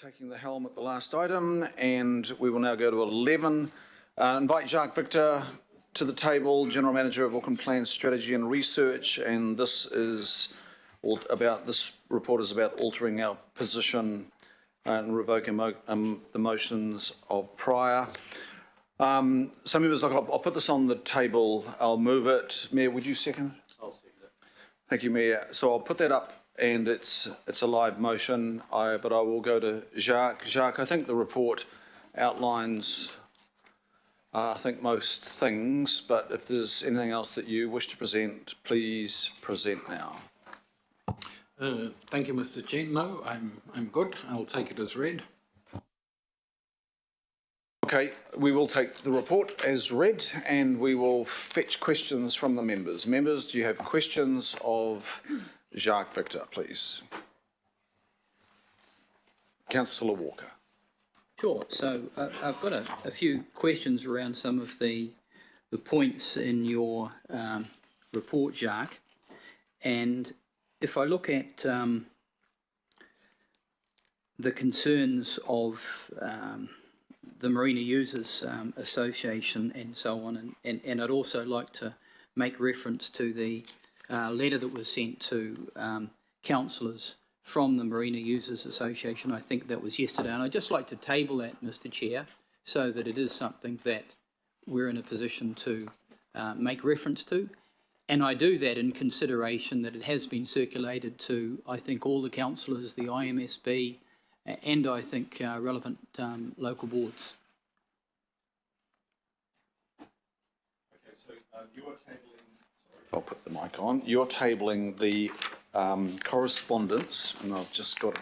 taking the helm at the last item, and we will now go to 11. Invite Jacques Victor to the table, General Manager of Auckland Plan Strategy and Research, and this report is about altering our position and revoking the motions of prior. Some members, I'll put this on the table. I'll move it. Mayor, would you second? I'll second it. Thank you, Mayor. So I'll put that up, and it's a live motion, but I will go to Jacques. Jacques, I think the report outlines, I think, most things, but if there's anything else that you wish to present, please present now. Thank you, Mr. Chair. No, I'm good. I'll take it as read. Okay, we will take the report as read, and we will fetch questions from the members. Members, do you have questions of Jacques Victor, please? Councillor Walker. Sure. So I've got a few questions around some of the points in your report, Jacques. And if I look at the concerns of the Marina Users Association and so on, and I'd also like to make reference to the letter that was sent to councillors from the Marina Users Association. I think that was yesterday, and I'd just like to table that, Mr. Chair, so that it is something that we're in a position to make reference to. And I do that in consideration that it has been circulated to, I think, all the councillors, the IMSB, and I think relevant local boards. Okay, so you're tabling, I'll put the mic on, you're tabling the correspondence, and I've just got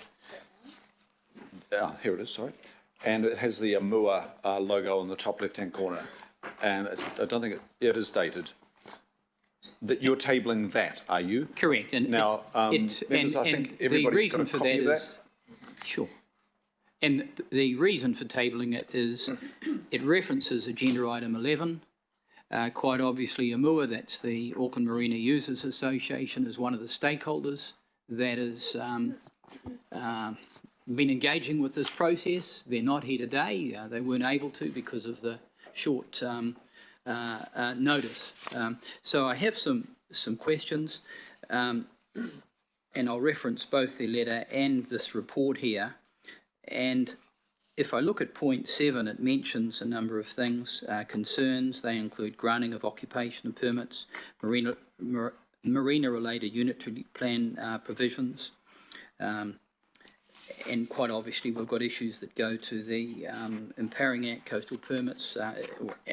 it, here it is, sorry, and it has the MUA logo on the top left-hand corner, and I don't think it is dated. That you're tabling that, are you? Correct. And now, members, I think everybody's got a copy of that. Sure. And the reason for tabling it is it references agenda item 11. Quite obviously, AMUA, that's the Auckland Marina Users Association, is one of the stakeholders that has been engaging with this process. They're not here today. They weren't able to because of the short notice. So I have some questions, and I'll reference both the letter and this report here. And if I look at point 7, it mentions a number of things, concerns. They include granting of occupational permits, marina-related unitary plan provisions, and quite obviously we've got issues that go to the Empowering Act, coastal permits,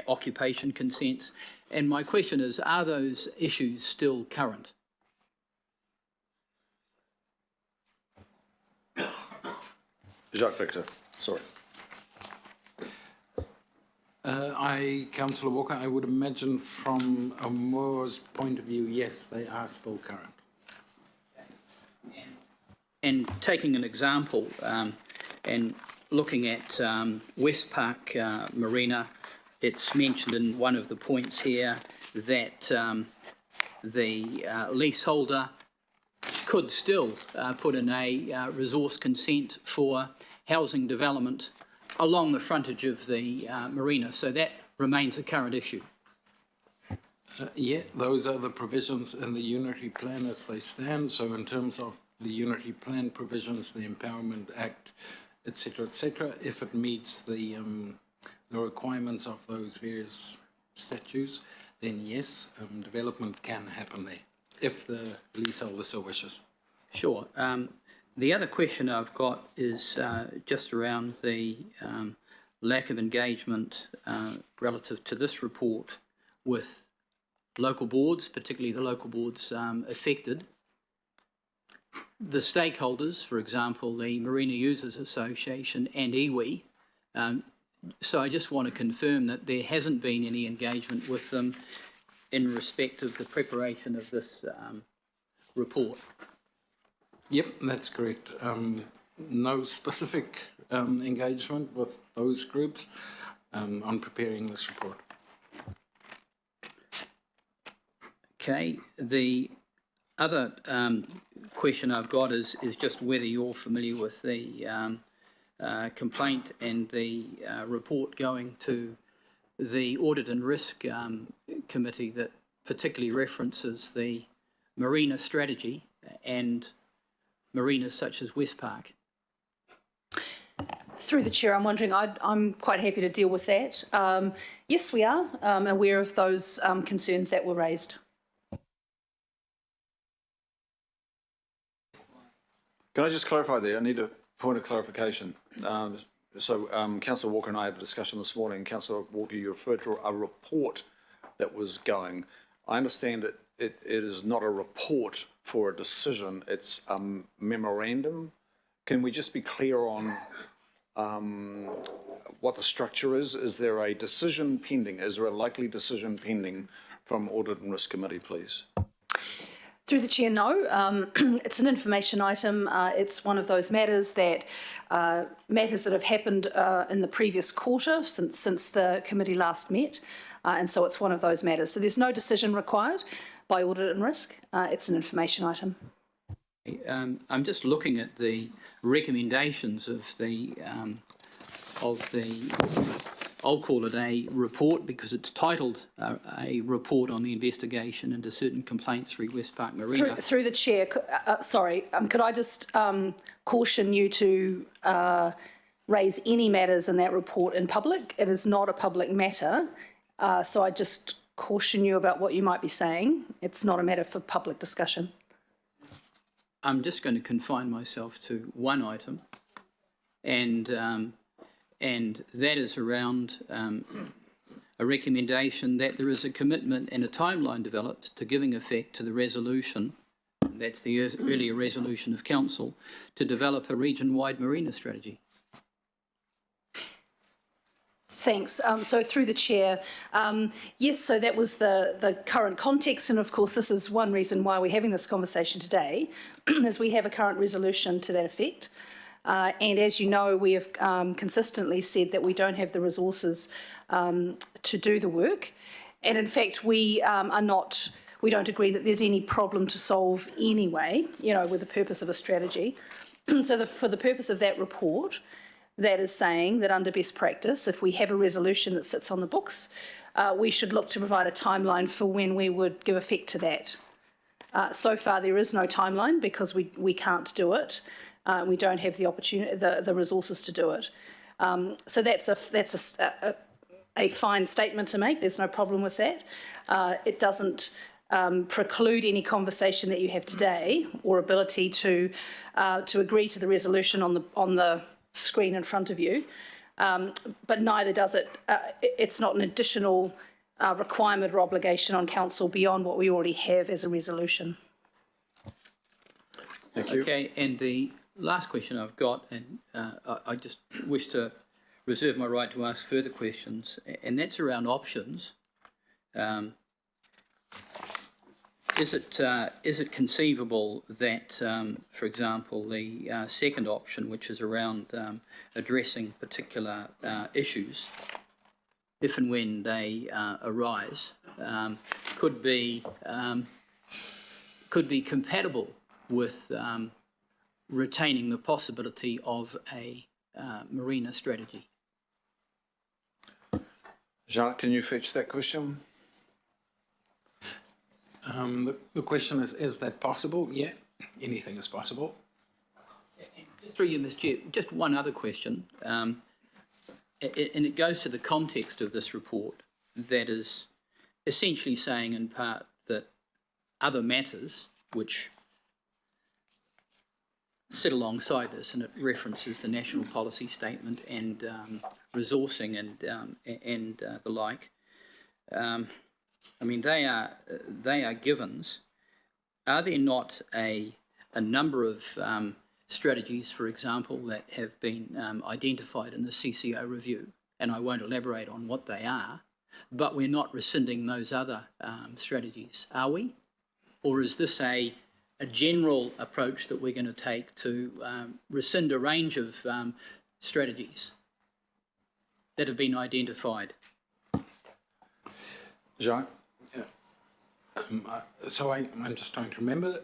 occupation consents. And my question is, are those issues still current? Jacques Victor, sorry. Councillor Walker, I would imagine from AMUA's point of view, yes, they are still current. And taking an example and looking at West Park Marina, it's mentioned in one of the points here that the leaseholder could still put in a resource consent for housing development along the frontage of the marina. So that remains a current issue. Yeah, those are the provisions in the Unitary Plan as they stand. So in terms of the Unitary Plan provisions, the Empowerment Act, etc., if it meets the requirements of those various statutes, then yes, development can happen there, if the leaseholder so wishes. Sure. The other question I've got is just around the lack of engagement relative to this report with local boards, particularly the local boards affected. The stakeholders, for example, the Marina Users Association and iwi. So I just want to confirm that there hasn't been any engagement with them in respect of the preparation of this report. Yep, that's correct. No specific engagement with those groups on preparing this report. Okay, the other question I've got is just whether you're familiar with the complaint and the report going to the Audit and Risk Committee that particularly references the marina strategy and marinas such as West Park? Through the chair, I'm wondering, I'm quite happy to deal with that. Yes, we are aware of those concerns that were raised. Can I just clarify there? I need a point of clarification. Councillor Walker and I had a discussion this morning. Councillor Walker, you referred to a report that was going. I understand it is not a report for a decision, it's a memorandum. Can we just be clear on what the structure is? Is there a decision pending? Is there a likely decision pending from Audit and Risk Committee, please? Through the chair, no. It's an information item. It's one of those matters that have happened in the previous quarter since the committee last met, and so it's one of those matters. So there's no decision required by Audit and Risk. It's an information item. I'm just looking at the recommendations of the I'll call it a report because it's titled a report on the investigation into certain complaints through West Park Marina. Through the chair, could I just caution you to raise any matters in that report in public? It is not a public matter, so I just caution you about what you might be saying. It's not a matter for public discussion. I'm just going to confine myself to one item, and that is around a recommendation that there is a commitment and a timeline developed to giving effect to the resolution, that's the earlier resolution of Council, to develop a region-wide marina strategy. Thanks. So through the chair, yes, so that was the current context, and of course this is one reason why we're having this conversation today, is we have a current resolution to that effect. And as you know, we have consistently said that we don't have the resources to do the work. And in fact, we don't agree that there's any problem to solve anyway, with the purpose of a strategy. So for the purpose of that report, that is saying that under best practice, if we have a resolution that sits on the books, we should look to provide a timeline for when we would give effect to that. So far, there is no timeline because we can't do it. We don't have the opportunity, the resources to do it. So that's a fine statement to make. There's no problem with that. It doesn't preclude any conversation that you have today or ability to agree to the resolution on the screen in front of you. But neither does it. It's not an additional requirement or obligation on council beyond what we already have as a resolution. Thank you. Okay, and the last question I've got, and I just wish to reserve my right to ask further questions, and that's around options. Is it conceivable that, for example, the second option, which is around addressing particular issues, if and when they arise, could be compatible with retaining the possibility of a marina strategy? Jacques, can you fetch that question? The question is that possible? Yeah, anything is possible. Through you, Mr. Chair, just one other question, and it goes to the context of this report that is essentially saying in part that other matters which sit alongside this, and it references the national policy statement and resourcing and the like. I mean, they are givens. Are there not a number of strategies, for example, that have been identified in the CCO review? And I won't elaborate on what they are, but we're not rescinding those other strategies, are we? Or is this a general approach that we're going to take to rescind a range of strategies that have been identified? Jacques? I'm just trying to remember.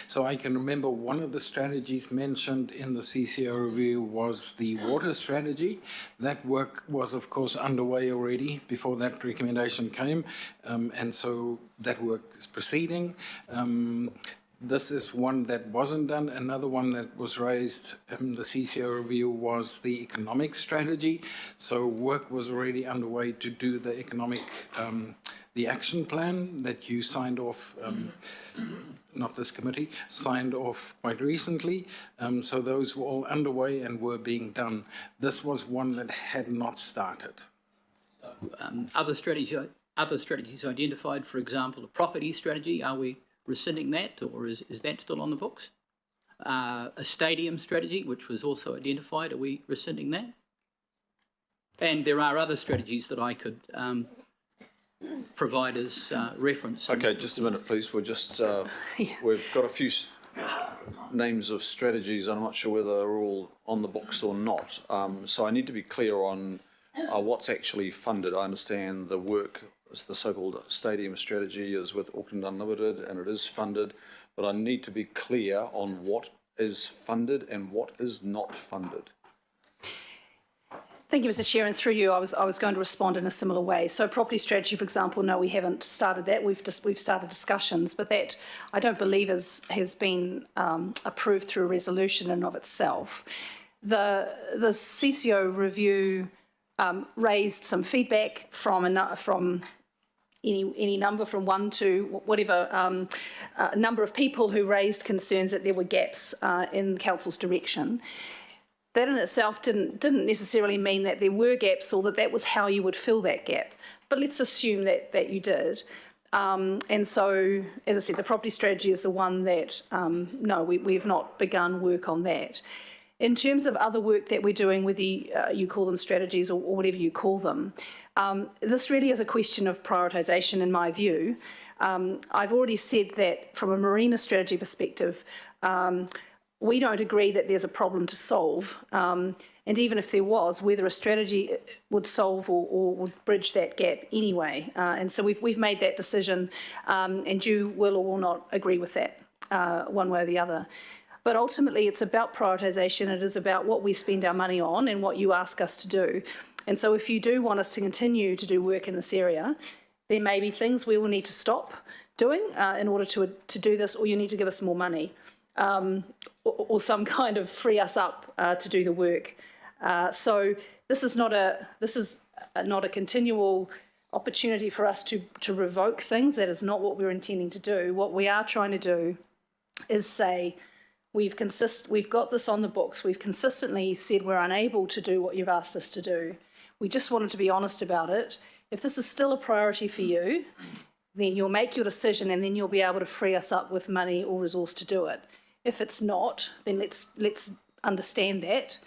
So I can remember one of the strategies mentioned in the CCO review was the water strategy. That work was, of course, underway already before that recommendation came, and so that work is proceeding. This is one that wasn't done. Another one that was raised in the CCO review was the economic strategy. So work was already underway to do the economic, the action plan that you signed off, not this committee, signed off quite recently. So those were all underway and were being done. This was one that had not started. Other strategies identified, for example, a property strategy, are we rescinding that, or is that still on the books? A stadium strategy, which was also identified, are we rescinding that? And there are other strategies that I could provide as reference. Okay, just a minute, please. We're just, we've got a few names of strategies. I'm not sure whether they're all on the books or not. So I need to be clear on what's actually funded. I understand the work, the so-called stadium strategy, is with Auckland Unlimited and it is funded, but I need to be clear on what is funded and what is not funded. Thank you, Mr. Chair, and through you, I was going to respond in a similar way. So property strategy, for example, no, we haven't started that. We've started discussions, but that I don't believe has been approved through a resolution in and of itself. The CCO review raised some feedback from any number from 1 to whatever number of people who raised concerns that there were gaps in Council's direction. That in itself didn't necessarily mean that there were gaps or that was how you would fill that gap. But let's assume that you did. And so, as I said, the property strategy is the one that, no, we've not begun work on that. In terms of other work that we're doing with you call them strategies or whatever you call them, this really is a question of prioritisation in my view. I've already said that from a marina strategy perspective, we don't agree that there's a problem to solve. And even if there was, whether a strategy would solve or would bridge that gap anyway. And so we've made that decision, and you will or will not agree with that one way or the other. But ultimately, it's about prioritisation. It is about what we spend our money on and what you ask us to do. And so if you do want us to continue to do work in this area, there may be things we will need to stop doing in order to do this, or you need to give us more money. Or some kind of free us up to do the work. So this is not a continual opportunity for us to revoke things. That is not what we're intending to do. What we are trying to do is say we've got this on the books. We've consistently said we're unable to do what you've asked us to do. We just wanted to be honest about it. If this is still a priority for you, then you'll make your decision and then you'll be able to free us up with money or resource to do it. If it's not, then let's understand that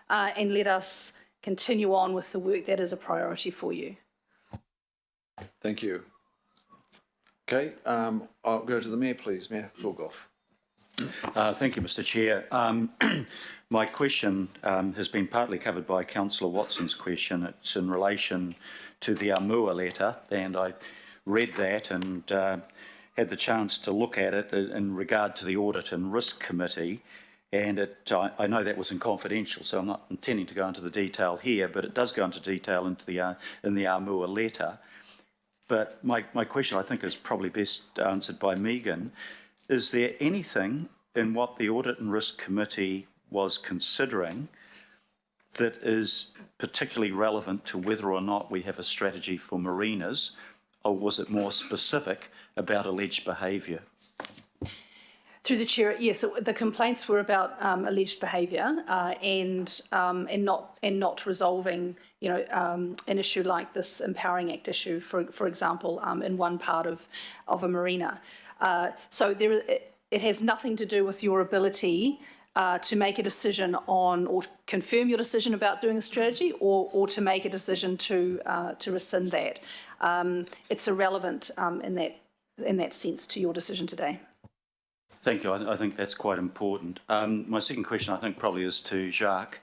and let us continue on with the work that is a priority for you. Thank you. Okay, I'll go to the Mayor, please. Mayor Fulgoff. Thank you, Mr. Chair. My question has been partly covered by Councillor Watson's question. It's in relation to the Amua letter, and I read that and had the chance to look at it in regard to the Audit and Risk Committee, and I know that was in confidential, so I'm not intending to go into the detail here, but it does go into detail in the Amua letter. But my question, I think, is probably best answered by Megan. Is there anything in what the Audit and Risk Committee was considering that is particularly relevant to whether or not we have a strategy for marinas, or was it more specific about alleged behaviour? Through the chair, yes. So the complaints were about alleged behaviour and not resolving, an issue like this Empowering Act issue, for example, in one part of a marina. So it has nothing to do with your ability to make a decision on or confirm your decision about doing a strategy, or to make a decision to rescind that. It's irrelevant in that sense to your decision today. Thank you. I think that's quite important. My second question, I think, probably is to Jacques.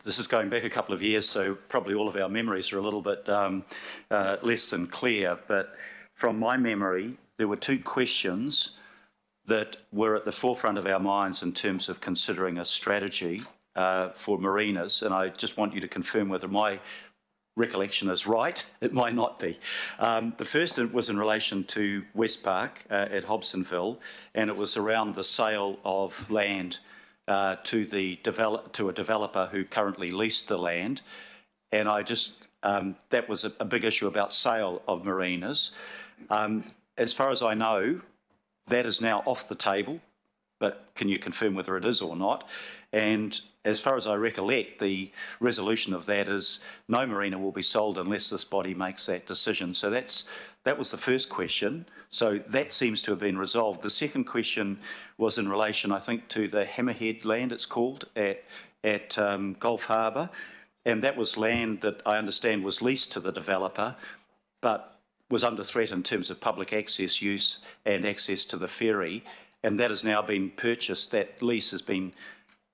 this is going back a couple of years, so probably all of our memories are a little bit less than clear. But from my memory, there were two questions that were at the forefront of our minds in terms of considering a strategy for marinas. And I just want you to confirm whether my recollection is right. It might not be. The first was in relation to West Park at Hobsonville, and it was around the sale of land to a developer who currently leased the land. And I just, that was a big issue about sale of marinas. As far as I know, that is now off the table, but can you confirm whether it is or not? And as far as I recollect, the resolution of that is no marina will be sold unless this body makes that decision. So that was the first question. So that seems to have been resolved. The second question was in relation, I think, to the Hammerhead land, it's called, at Gulf Harbour. And that was land that I understand was leased to the developer, but was under threat in terms of public access use and access to the ferry. And that has now been purchased, that lease has been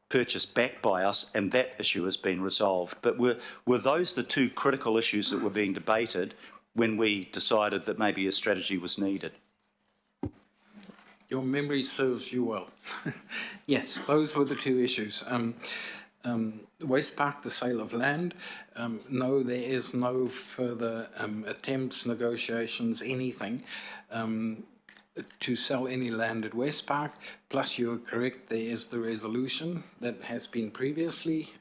purchased back by us, and that issue has been resolved. But were those the two critical issues that were being debated when we decided that maybe a strategy was needed? Your memory serves you well. Yes, those were the two issues. West Park, the sale of land. No, there is no further attempts, negotiations, anything to sell any land at West Park. Plus, you're correct, there is the resolution that has been previously,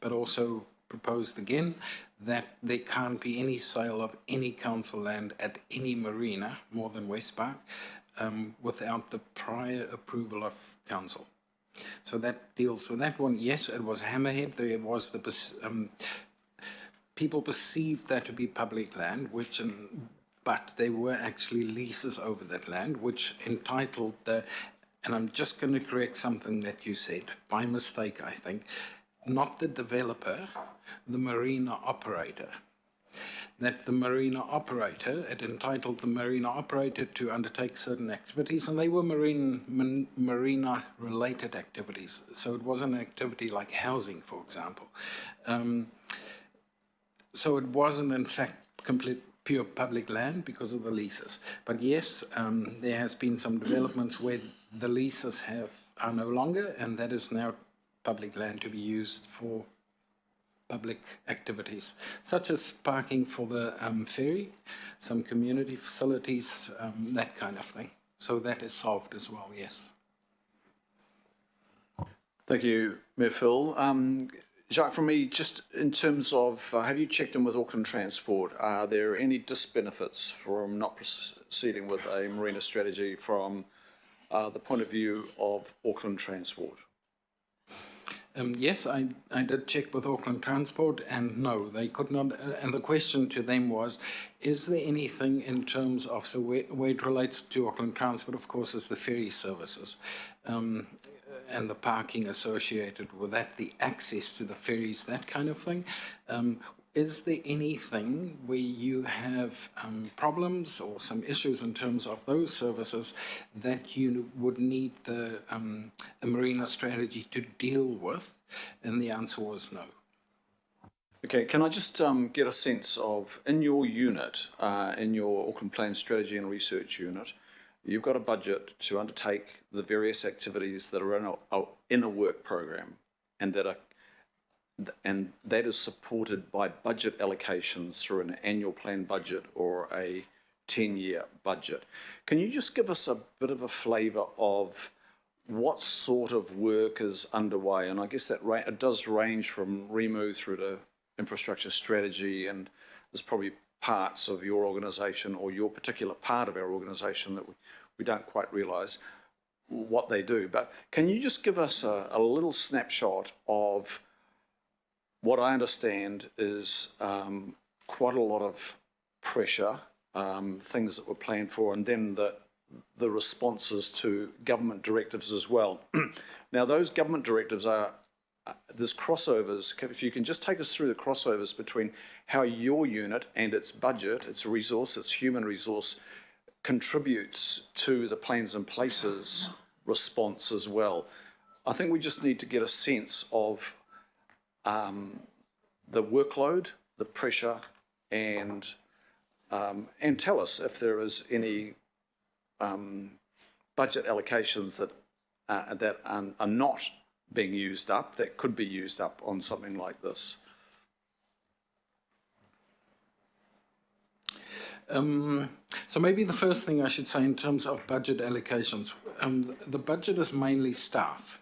but also proposed again, that there can't be any sale of any council land at any marina, more than West Park, without the prior approval of council. So that deals with that one. Yes, it was Hammerhead. There was the people perceived that to be public land, which, but there were actually leases over that land, which entitled the, and I'm just going to correct something that you said by mistake, I think, not the developer, the marina operator. That the marina operator, it entitled the marina operator to undertake certain activities, and they were marina-related activities. So it wasn't an activity like housing, for example. So it wasn't, in fact, pure public land because of the leases. But yes, there has been some developments where the leases are no longer, and that is now public land to be used for public activities, such as parking for the ferry, some community facilities, that kind of thing. So that is solved as well, yes. Thank you, Mayor Phil. Jacques, from me, just in terms of, have you checked in with Auckland Transport? Are there any disbenefits from not proceeding with a marina strategy from the point of view of Auckland Transport? Yes, I did check with Auckland Transport, and no, they could not. And the question to them was, is there anything in terms of, so where it relates to Auckland Transport, of course, is the ferry services and the parking associated with that, the access to the ferries, that kind of thing. Is there anything where you have problems or some issues in terms of those services that you would need a marina strategy to deal with? And the answer was no. Okay, can I just get a sense of, in your unit, in your Auckland Plan Strategy and Research Unit, you've got a budget to undertake the various activities that are in a work program, and that is supported by budget allocations through an annual plan budget or a 10-year budget. Can you just give us a bit of a flavour of what sort of work is underway? And I guess that it does range from REMU through to infrastructure strategy, and there's probably parts of your organisation or your particular part of our organisation that we don't quite realise what they do. But can you just give us a little snapshot of what I understand is quite a lot of pressure, things that were planned for, and then the responses to government directives as well. Now, those government directives there's crossovers. If you can just take us through the crossovers between how your unit and its budget, its resource, its human resource, contributes to the plans and places response as well. I think we just need to get a sense of the workload, the pressure, and tell us if there is any budget allocations that are not being used up, that could be used up on something like this. So maybe the first thing I should say in terms of budget allocations, the budget is mainly staff.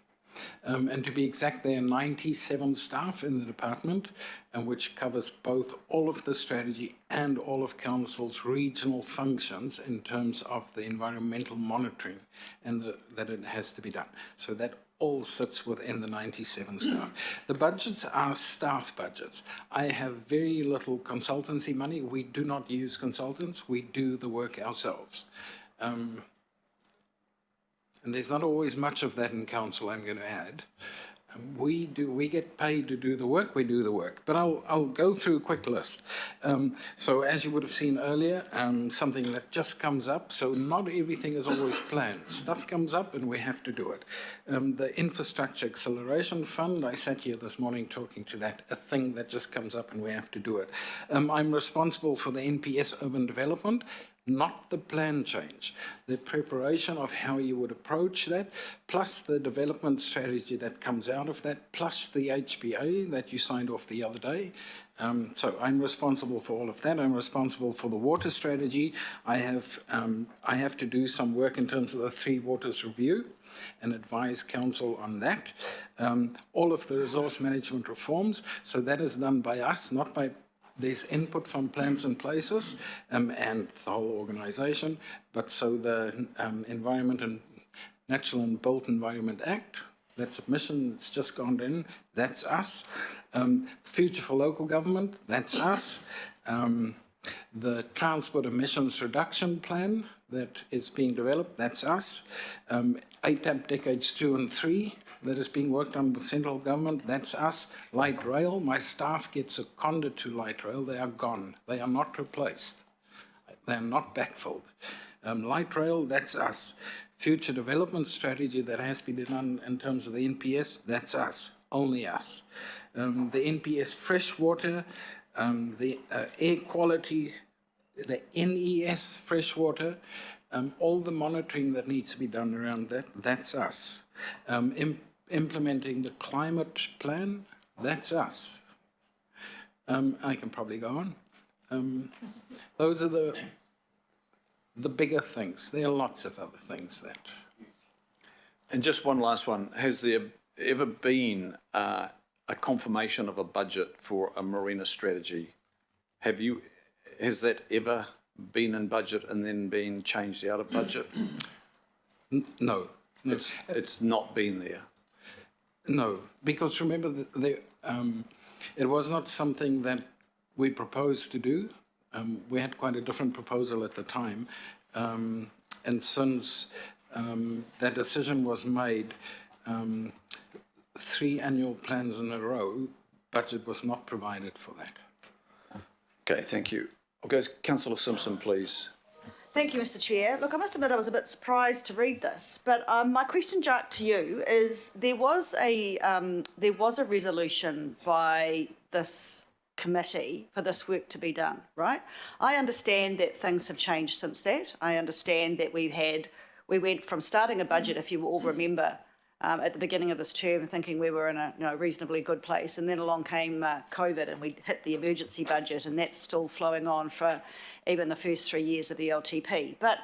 And to be exact, there are 97 staff in the department, which covers both all of the strategy and all of Council's regional functions in terms of the environmental monitoring and that it has to be done. So that all sits within the 97 staff. The budgets are staff budgets. I have very little consultancy money. We do not use consultants. We do the work ourselves. And there's not always much of that in Council, I'm going to add. We get paid to do the work, we do the work. But I'll go through a quick list. So as you would have seen earlier, something that just comes up, so not everything is always planned. Stuff comes up and we have to do it. The Infrastructure Acceleration Fund, I sat here this morning talking to that, a thing that just comes up and we have to do it. I'm responsible for the NPS urban development, not the plan change, the preparation of how you would approach that, plus the development strategy that comes out of that, plus the HPA that you signed off the other day. So I'm responsible for all of that. I'm responsible for the water strategy. I have to do some work in terms of the Three Waters Review and advise Council on that. All of the resource management reforms, so that is done by us, not by. There's input from Plans and Places and the whole organisation, but so the Environment and Natural and Built Environment Act, that submission that's just gone in, that's us. Future for Local Government, that's us. The Transport Emissions Reduction Plan that is being developed, that's us. ATAP Decades 2 and 3, that is being worked on with central government, that's us. Light rail, my staff gets seconded to light rail, they are gone. They are not replaced. They are not backfilled. Light rail, that's us. Future development strategy that has been done in terms of the NPS, that's us, only us. The NPS freshwater, the air quality, the NES freshwater, all the monitoring that needs to be done around that, that's us. Implementing the climate plan, that's us. I can probably go on. Those are the bigger things. There are lots of other things that. And just one last one. Has there ever been a confirmation of a budget for a marina strategy? Has that ever been in budget and then been changed out of budget? No. It's not been there. No, because remember, it was not something that we proposed to do. We had quite a different proposal at the time. And since that decision was made, 3 annual plans in a row, budget was not provided for that. Okay, thank you. I'll go to Councillor Simpson, please. Thank you, Mr. Chair. Look, I must admit I was a bit surprised to read this, but my question, Jack, to you is: there was a resolution by this committee for this work to be done, right? I understand that things have changed since that. I understand that we went from starting a budget, if you all remember, at the beginning of this term, thinking we were in a reasonably good place, and then along came COVID, and we hit the emergency budget, and that's still flowing on for even the first 3 years of the LTP. But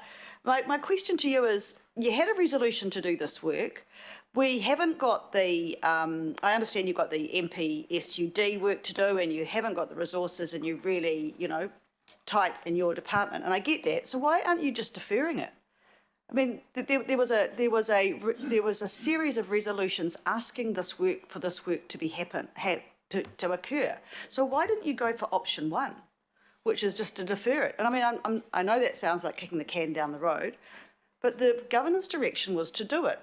my question to you is: you had a resolution to do this work. We haven't got the, I understand you've got the MPSUD work to do, and you haven't got the resources, and you're really, tight in your department, and I get that. So why aren't you just deferring it? I mean, there was a series of resolutions asking this work to occur. So why didn't you go for option 1, which is just to defer it? And I mean, I know that sounds like kicking the can down the road, but the governance direction was to do it.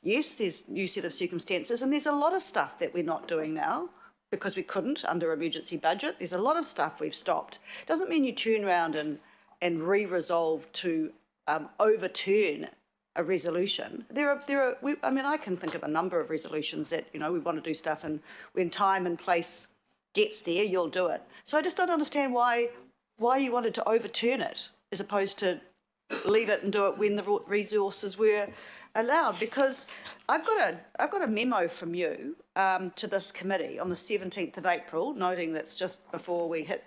Yes, there's new set of circumstances, and there's a lot of stuff that we're not doing now because we couldn't under emergency budget. There's a lot of stuff we've stopped. Doesn't mean you turn around and re-resolve to overturn a resolution. I mean, I can think of a number of resolutions that, we want to do stuff, and when time and place gets there, you'll do it. So I just don't understand why you wanted to overturn it as opposed to leave it and do it when the resources were allowed. Because I've got a memo from you to this committee on the 17th of April, noting that's just before we hit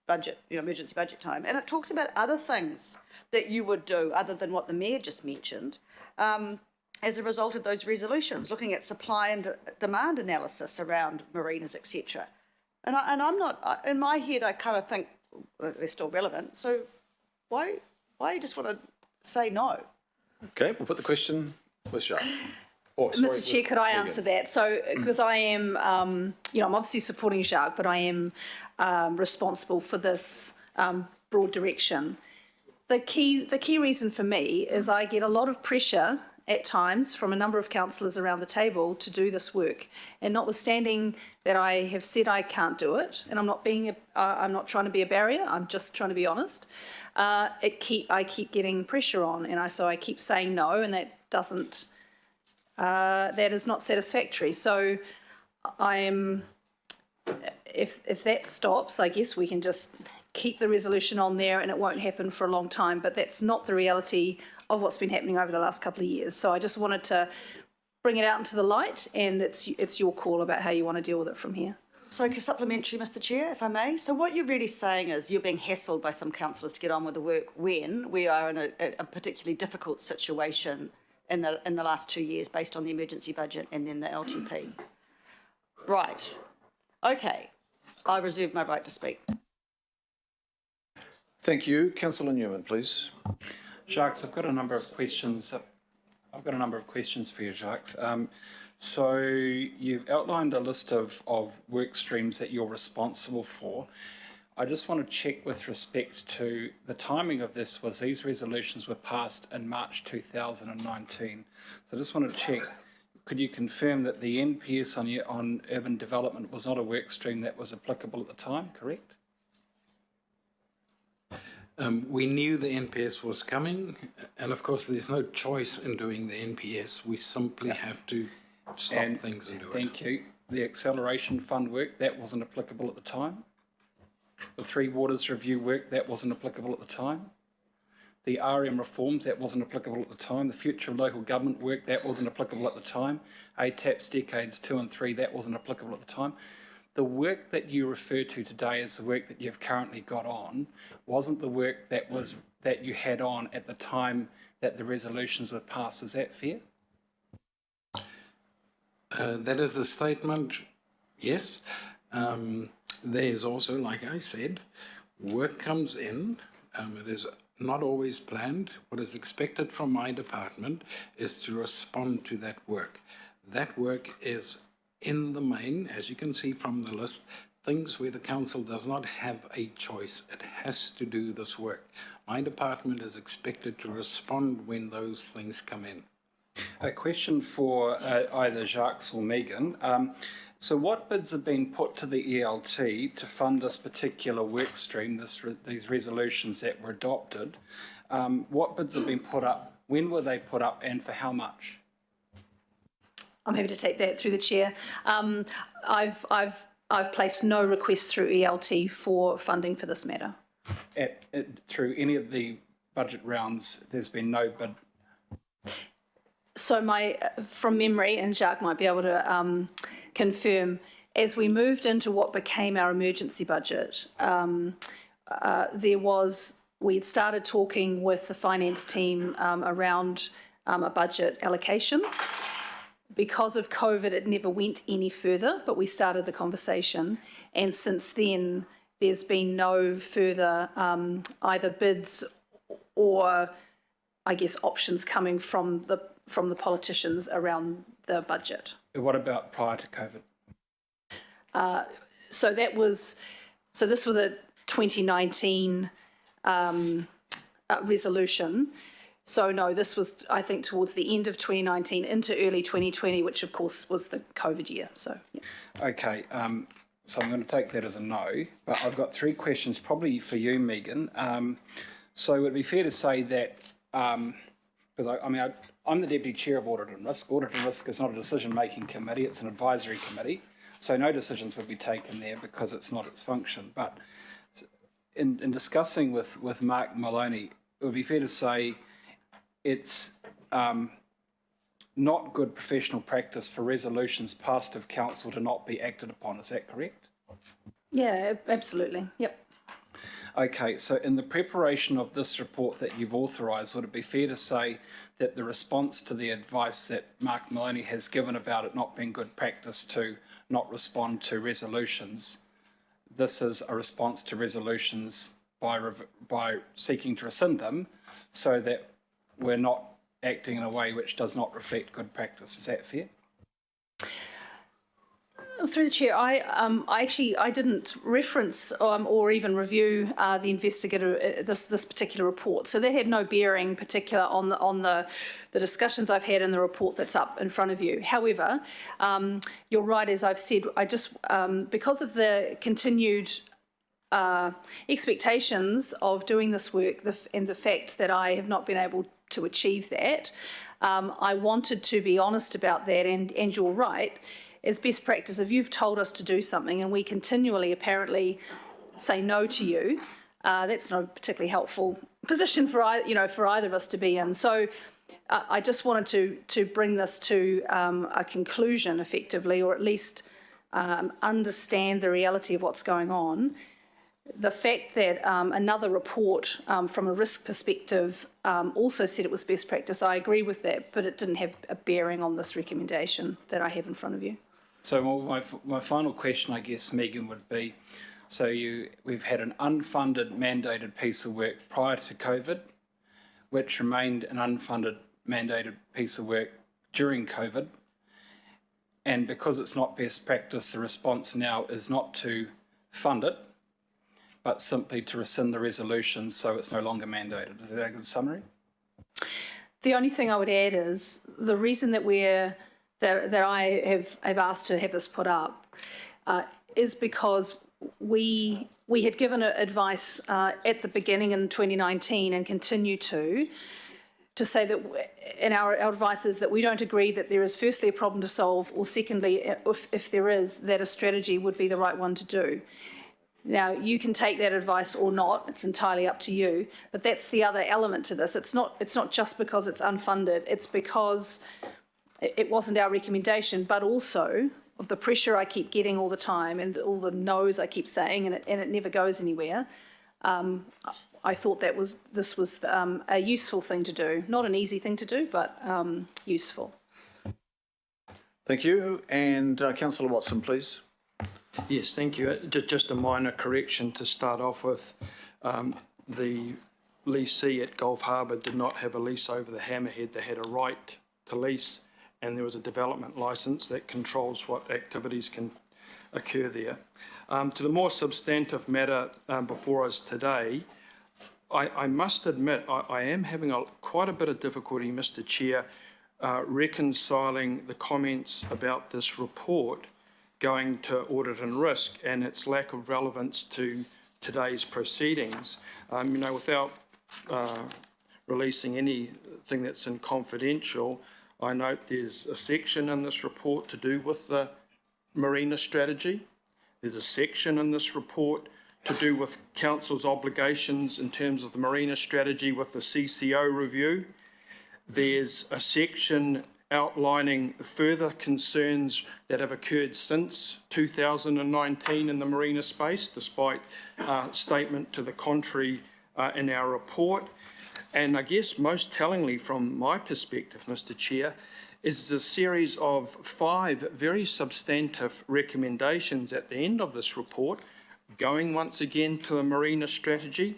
budget, emergency budget time, and it talks about other things that you would do other than what the Mayor just mentioned as a result of those resolutions, looking at supply and demand analysis around marinas, etc. And I'm not, in my head, I kind of think they're still relevant. So why you just want to say no? Okay, we'll put the question with Jacques. Oh, sorry, Mr. Chair, could I answer that? So, because I am, I'm obviously supporting Jacques, but I am responsible for this broad direction. The key reason for me is I get a lot of pressure at times from a number of councillors around the table to do this work, and notwithstanding that I have said I can't do it, and I'm not trying to be a barrier, I'm just trying to be honest. I keep getting pressure on, and so I keep saying no, and that doesn't. That is not satisfactory. So if that stops, I guess we can just keep the resolution on there and it won't happen for a long time, but that's not the reality of what's been happening over the last couple of years. So I just wanted to bring it out into the light, and it's your call about how you want to deal with it from here. So supplementary, Mr. Chair, if I may. So what you're really saying is you're being hassled by some councillors to get on with the work when we are in a particularly difficult situation in the last 2 years based on the emergency budget and then the LTP. Right. Okay. I reserve my right to speak. Thank you. Councillor Newman, please. Jacques, I've got a number of questions. For you, Jacques. So you've outlined a list of work streams that you're responsible for. I just want to check with respect to the timing of this. Was these resolutions were passed in March 2019? So I just want to check. Could you confirm that the NPS on urban development was not a work stream that was applicable at the time, correct? We knew the NPS was coming, and of course there's no choice in doing the NPS. We simply have to stop things and do it. Thank you. The acceleration fund work, that wasn't applicable at the time. The Three Waters review work, that wasn't applicable at the time. The RM reforms, that wasn't applicable at the time. The future of local government work, that wasn't applicable at the time. ATAP's decades 2 and 3, that wasn't applicable at the time. The work that you refer to today as the work that you've currently got on wasn't the work that you had on at the time that the resolutions were passed. Is that fair? That is a statement, yes. There's also, like I said, work comes in. It is not always planned. What is expected from my department is to respond to that work. That work is, in the main, as you can see from the list, things where the council does not have a choice. It has to do this work. My department is expected to respond when those things come in. A question for either Jacques or Megan. So what bids have been put to the ELT to fund this particular work stream, these resolutions that were adopted? What bids have been put up? When were they put up and for how much? I'm happy to take that through the chair. I've placed no request through ELT for funding for this matter. Through any of the budget rounds, there's been no bid. So from memory, and Jacques might be able to confirm, as we moved into what became our emergency budget, we'd started talking with the finance team around a budget allocation. Because of COVID, it never went any further, but we started the conversation. And since then, there's been no further either bids or, I guess, options coming from the politicians around the budget. What about prior to COVID? So this was a 2019 resolution. So no, this was, I think, towards the end of 2019 into early 2020, which of course was the COVID year. So yeah. Okay, so I'm going to take that as a no, but I've got 3 questions probably for you, Megan. So would it be fair to say that Because I'm the Deputy Chair of Audit and Risk. Audit and Risk is not a decision-making committee, it's an advisory committee. So no decisions would be taken there because it's not its function. But in discussing with Mark Maloney, it would be fair to say it's not good professional practice for resolutions passed of council to not be acted upon. Is that correct? Yeah, absolutely. Yep. Okay, so in the preparation of this report that you've authorised, would it be fair to say that the response to the advice that Mark Maloney has given about it not being good practice to not respond to resolutions, this is a response to resolutions by seeking to rescind them so that we're not acting in a way which does not reflect good practice? Is that fair? Through the chair, I didn't reference or even review the investigator this particular report, so that had no bearing particular on the discussions I've had in the report that's up in front of you. However, you're right, as I've said, I just because of the continued expectations of doing this work and the fact that I have not been able to achieve that, I wanted to be honest about that, and you're right. As best practice, if you've told us to do something and we continually apparently say no to you, that's not a particularly helpful position for either of us to be in. So I just wanted to bring this to a conclusion effectively, or at least understand the reality of what's going on. The fact that another report from a risk perspective also said it was best practice, I agree with that, but it didn't have a bearing on this recommendation that I have in front of you. So my final question, I guess, Megan, would be, so we've had an unfunded mandated piece of work prior to COVID, which remained an unfunded mandated piece of work during COVID, and because it's not best practice, the response now is not to fund it, but simply to rescind the resolution so it's no longer mandated. Is that a good summary? The only thing I would add is the reason that I have asked to have this put up is because we had given advice at the beginning in 2019 and continue to say that in our advice is that we don't agree that there is firstly a problem to solve, or secondly, if there is, that a strategy would be the right one to do. Now, you can take that advice or not, it's entirely up to you, but that's the other element to this. It's not just because it's unfunded, it's because it wasn't our recommendation, but also of the pressure I keep getting all the time and all the no's I keep saying, and it never goes anywhere. I thought this was a useful thing to do. Not an easy thing to do, but useful. Thank you. And Councillor Watson, please. Yes, thank you. Just a minor correction to start off with. The leasee at Gulf Harbour did not have a lease over the Hammerhead. They had a right to lease, and there was a development licence that controls what activities can occur there. To the more substantive matter before us today, I must admit I am having quite a bit of difficulty, Mr Chair, reconciling the comments about this report going to Audit and Risk and its lack of relevance to today's proceedings. Without releasing anything that's in confidential, I note there's a section in this report to do with the marina strategy. There's a section in this report to do with Council's obligations in terms of the marina strategy with the CCO review. There's a section outlining further concerns that have occurred since 2019 in the marina space, despite statement to the contrary in our report. And I guess most tellingly from my perspective, Mr Chair, is the series of 5 very substantive recommendations at the end of this report, going once again to the marina strategy,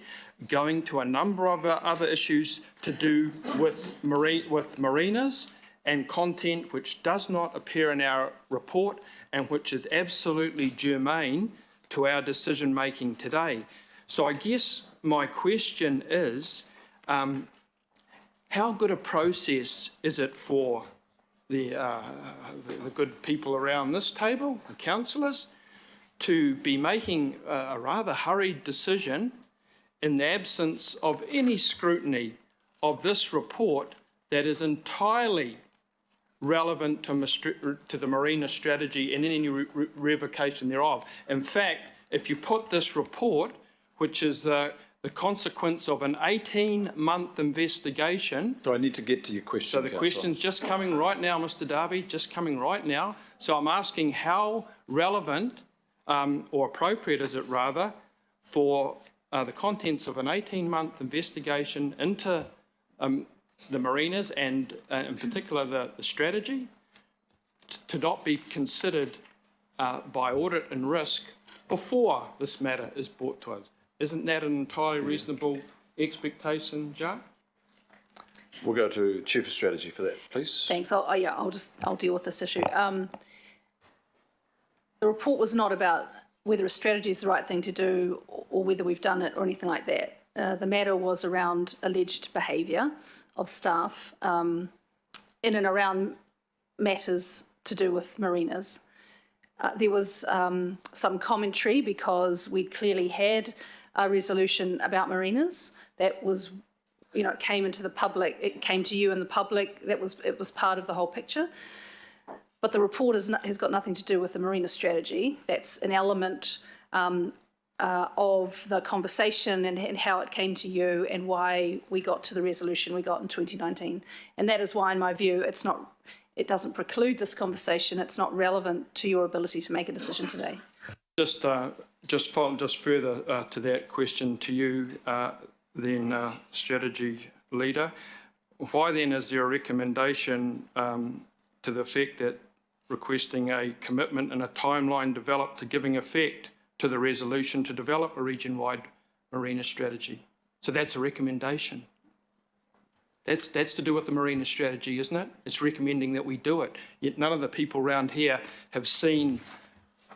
going to a number of other issues to do with marinas and content which does not appear in our report and which is absolutely germane to our decision making today. So I guess my question is, how good a process is it for the good people around this table, the councillors, to be making a rather hurried decision in the absence of any scrutiny of this report that is entirely relevant to the marina strategy and any revocation thereof. In fact, if you put this report, which is the consequence of an 18-month investigation. So I need to get to your question. So the question's just coming right now, Mr. Darby, just coming right now. So I'm asking how relevant, or appropriate is it rather, for the contents of an 18-month investigation into the marinas and in particular the strategy to not be considered by audit and risk before this matter is brought to us. Isn't that an entirely reasonable expectation, Jacques? We'll go to Chief of Strategy for that, please. Thanks. I'll deal with this issue. The report was not about whether a strategy is the right thing to do or whether we've done it or anything like that. The matter was around alleged behaviour of staff in and around matters to do with marinas. There was some commentary because we clearly had a resolution about marinas that was, you know, it came into the public, it came to you and the public, it was part of the whole picture. But the report has got nothing to do with the marina strategy. That's an element of the conversation and how it came to you and why we got to the resolution we got in 2019. And that is why, in my view, it doesn't preclude this conversation. It's not relevant to your ability to make a decision today. Just further to that question to you, then strategy leader, why then is there a recommendation to the effect that requesting a commitment and a timeline developed to giving effect to the resolution to develop a region-wide marina strategy? So that's a recommendation. That's to do with the marina strategy, isn't it? It's recommending that we do it. Yet none of the people around here have seen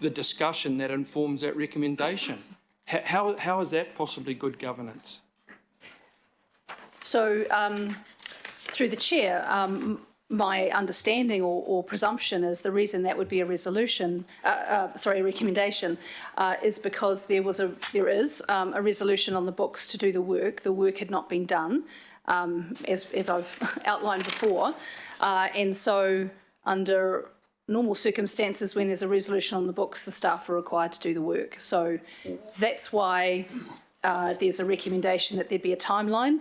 the discussion that informs that recommendation. How is that possibly good governance? So through the chair, my understanding or presumption is the reason that would be a recommendation is because there is a resolution on the books to do the work. The work had not been done, as I've outlined before, and so under normal circumstances, when there's a resolution on the books, the staff are required to do the work. So that's why there's a recommendation that there be a timeline.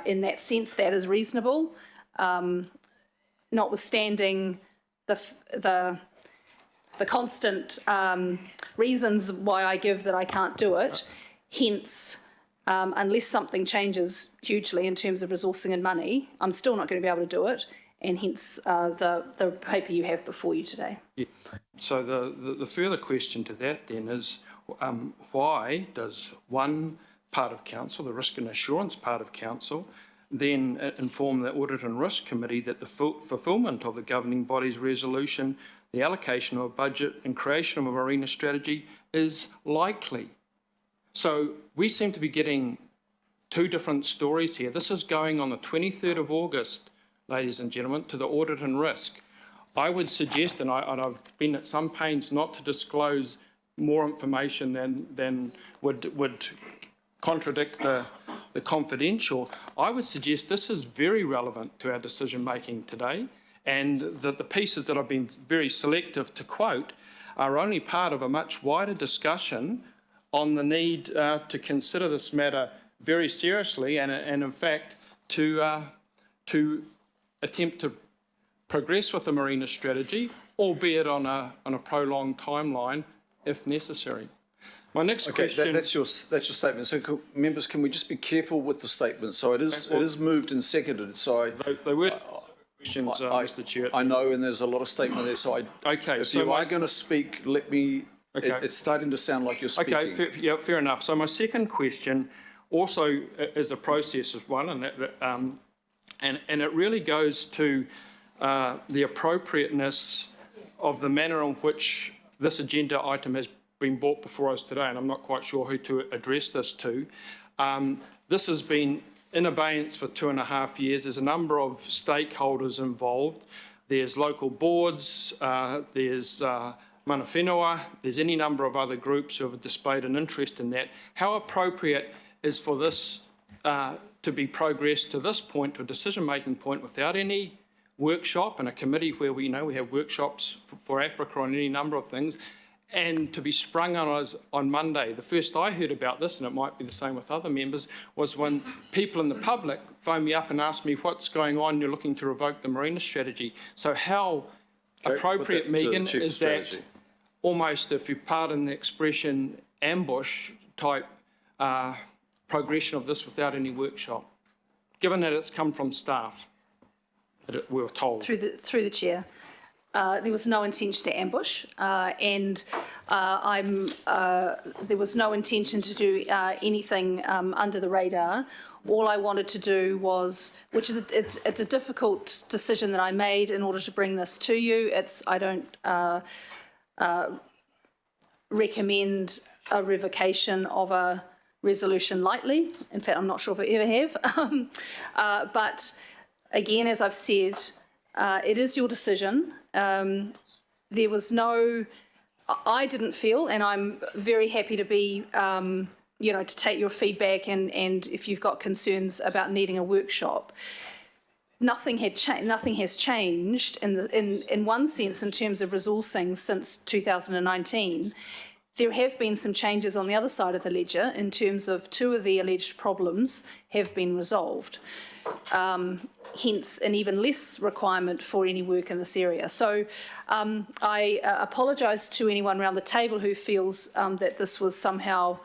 In that sense, that is reasonable. Notwithstanding the constant reasons why I give that I can't do it, hence, unless something changes hugely in terms of resourcing and money, I'm still not going to be able to do it, and hence the paper you have before you today. Yeah. So the further question to that then is, why does one part of council, the risk and assurance part of council, then inform the Audit and Risk Committee that the fulfilment of the governing body's resolution, the allocation of a budget and creation of a marina strategy is likely? So we seem to be getting two different stories here. This is going on the 23rd of August, ladies and gentlemen, to the Audit and Risk. I would suggest, and I've been at some pains not to disclose more information than would contradict the confidential, I would suggest this is very relevant to our decision making today, and that the pieces that I've been very selective to quote are only part of a much wider discussion on the need to consider this matter very seriously and in fact to attempt to progress with the marina strategy, albeit on a prolonged timeline if necessary. My next question. That's your statement. So, members, can we just be careful with the statement? So it is moved and seconded. So they were questions, Mr. Chair. I know, and there's a lot of statement there. So if you are going to speak, let me. Okay. It's starting to sound like you're speaking. Okay, fair enough. So my second question also is a process as one, and it really goes to the appropriateness of the manner in which this agenda item has been brought before us today, and I'm not quite sure who to address this to. This has been in abeyance for 2.5 years. There's a number of stakeholders involved. There's local boards, there's mana whenua, there's any number of other groups who have displayed an interest in that. How appropriate is for this to be progressed to this point, to a decision-making point, without any workshop and a committee where we have workshops for Africa on any number of things, and to be sprung on us on Monday. The first I heard about this, and it might be the same with other members, was when people in the public phoned me up and asked me, what's going on, you're looking to revoke the marina strategy. So how appropriate, Megan, is that almost, if you pardon the expression, ambush type progression of this without any workshop, given that it's come from staff, that we were told. Through the chair. There was no intention to ambush, and there was no intention to do anything under the radar. All I wanted to do was, which is it's a difficult decision that I made in order to bring this to you. I don't recommend a revocation of a resolution lightly. In fact, I'm not sure if I ever have. But again, as I've said, it is your decision. There was no, I didn't feel, and I'm very happy to be, to take your feedback and if you've got concerns about needing a workshop. Nothing has changed in one sense in terms of resourcing since 2019. There have been some changes on the other side of the ledger in terms of 2 of the alleged problems have been resolved. Hence an even less requirement for any work in this area. So I apologise to anyone around the table who feels that this was somehow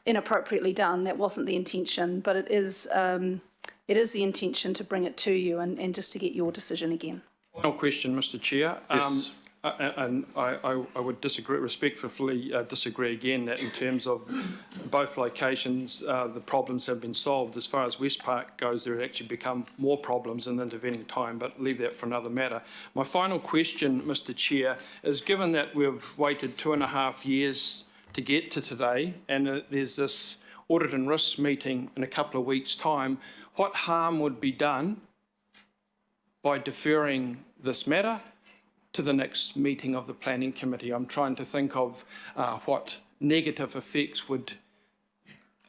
inappropriately done. That wasn't the intention, but it is the intention to bring it to you and just to get your decision again. Final question, Mr. Chair. Yes. And I would respectfully disagree again that in terms of both locations, the problems have been solved. As far as West Park goes, there have actually become more problems in the intervening time, but leave that for another matter. My final question, Mr. Chair, is given that we've waited 2.5 years to get to today, and there's this audit and risk meeting in a couple of weeks' time, what harm would be done by deferring this matter to the next meeting of the Planning Committee? I'm trying to think of what negative effects would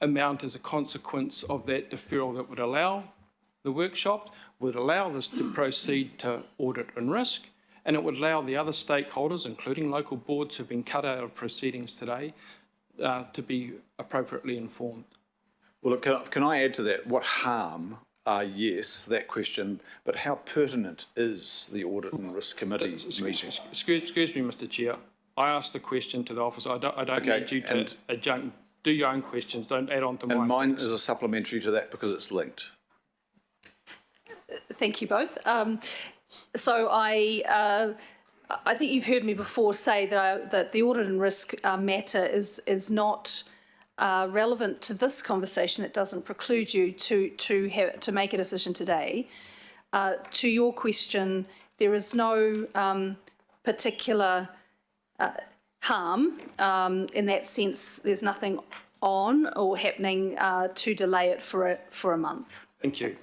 amount as a consequence of that deferral that would allow the workshop, would allow this to proceed to audit and risk, and it would allow the other stakeholders, including local boards who've been cut out of proceedings today, to be appropriately informed. Well, look, can I add to that? What harm? Yes, that question, but how pertinent is the Audit and Risk Committee meeting? Excuse me, Mr. Chair. I asked the question to the officer. I don't need you to adjunct. Do your own questions. Don't add on to mine. And mine is a supplementary to that because it's linked. Thank you both. So I think you've heard me before say that the audit and risk matter is not relevant to this conversation. It doesn't preclude you to make a decision today. To your question, there is no particular harm in that sense. There's nothing on or happening to delay it for a month. Thank you.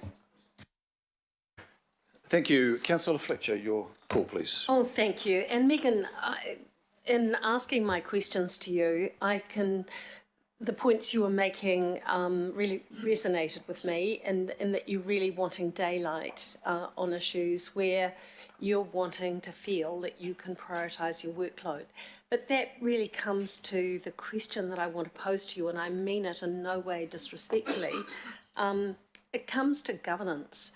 Thank you. Councillor Fletcher, your call, please. Oh, thank you. And Megan, in asking my questions to you, the points you were making really resonated with me, in that you're really wanting daylight on issues where you're wanting to feel that you can prioritise your workload. But that really comes to the question that I want to pose to you, and I mean it in no way disrespectfully. It comes to governance.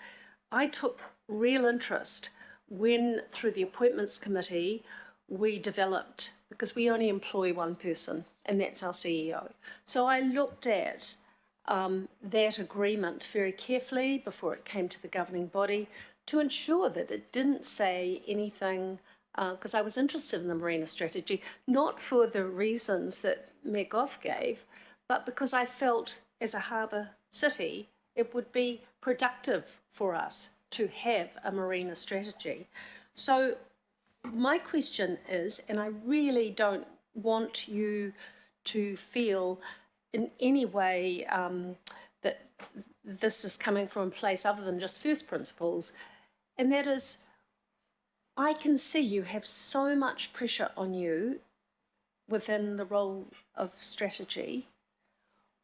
I took real interest when, through the Appointments Committee, we developed, because we only employ one person, and that's our CEO. So I looked at that agreement very carefully before it came to the governing body to ensure that it didn't say anything, because I was interested in the marina strategy, not for the reasons that Meg Goff gave, but because I felt as a harbour city it would be productive for us to have a marina strategy. So my question is, and I really don't want you to feel in any way that this is coming from a place other than just first principles, and that is, I can see you have so much pressure on you within the role of strategy.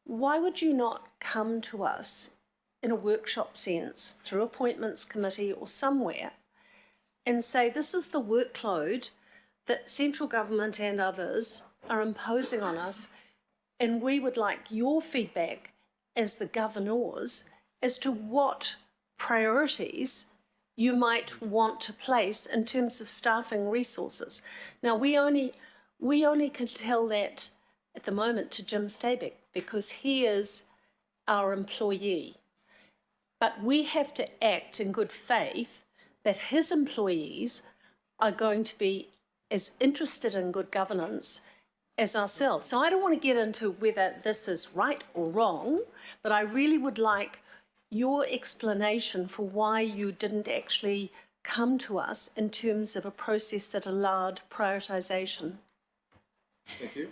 why would you not come to us in a workshop sense through appointments committee or somewhere and say this is the workload that central government and others are imposing on us, and we would like your feedback as the governors as to what priorities you might want to place in terms of staffing resources. Now, we only can tell that at the moment to Jim Stabeck because he is our employee. But we have to act in good faith that his employees are going to be as interested in good governance as ourselves. So I don't want to get into whether this is right or wrong, but I really would like your explanation for why you didn't actually come to us in terms of a process that allowed prioritisation. Thank you.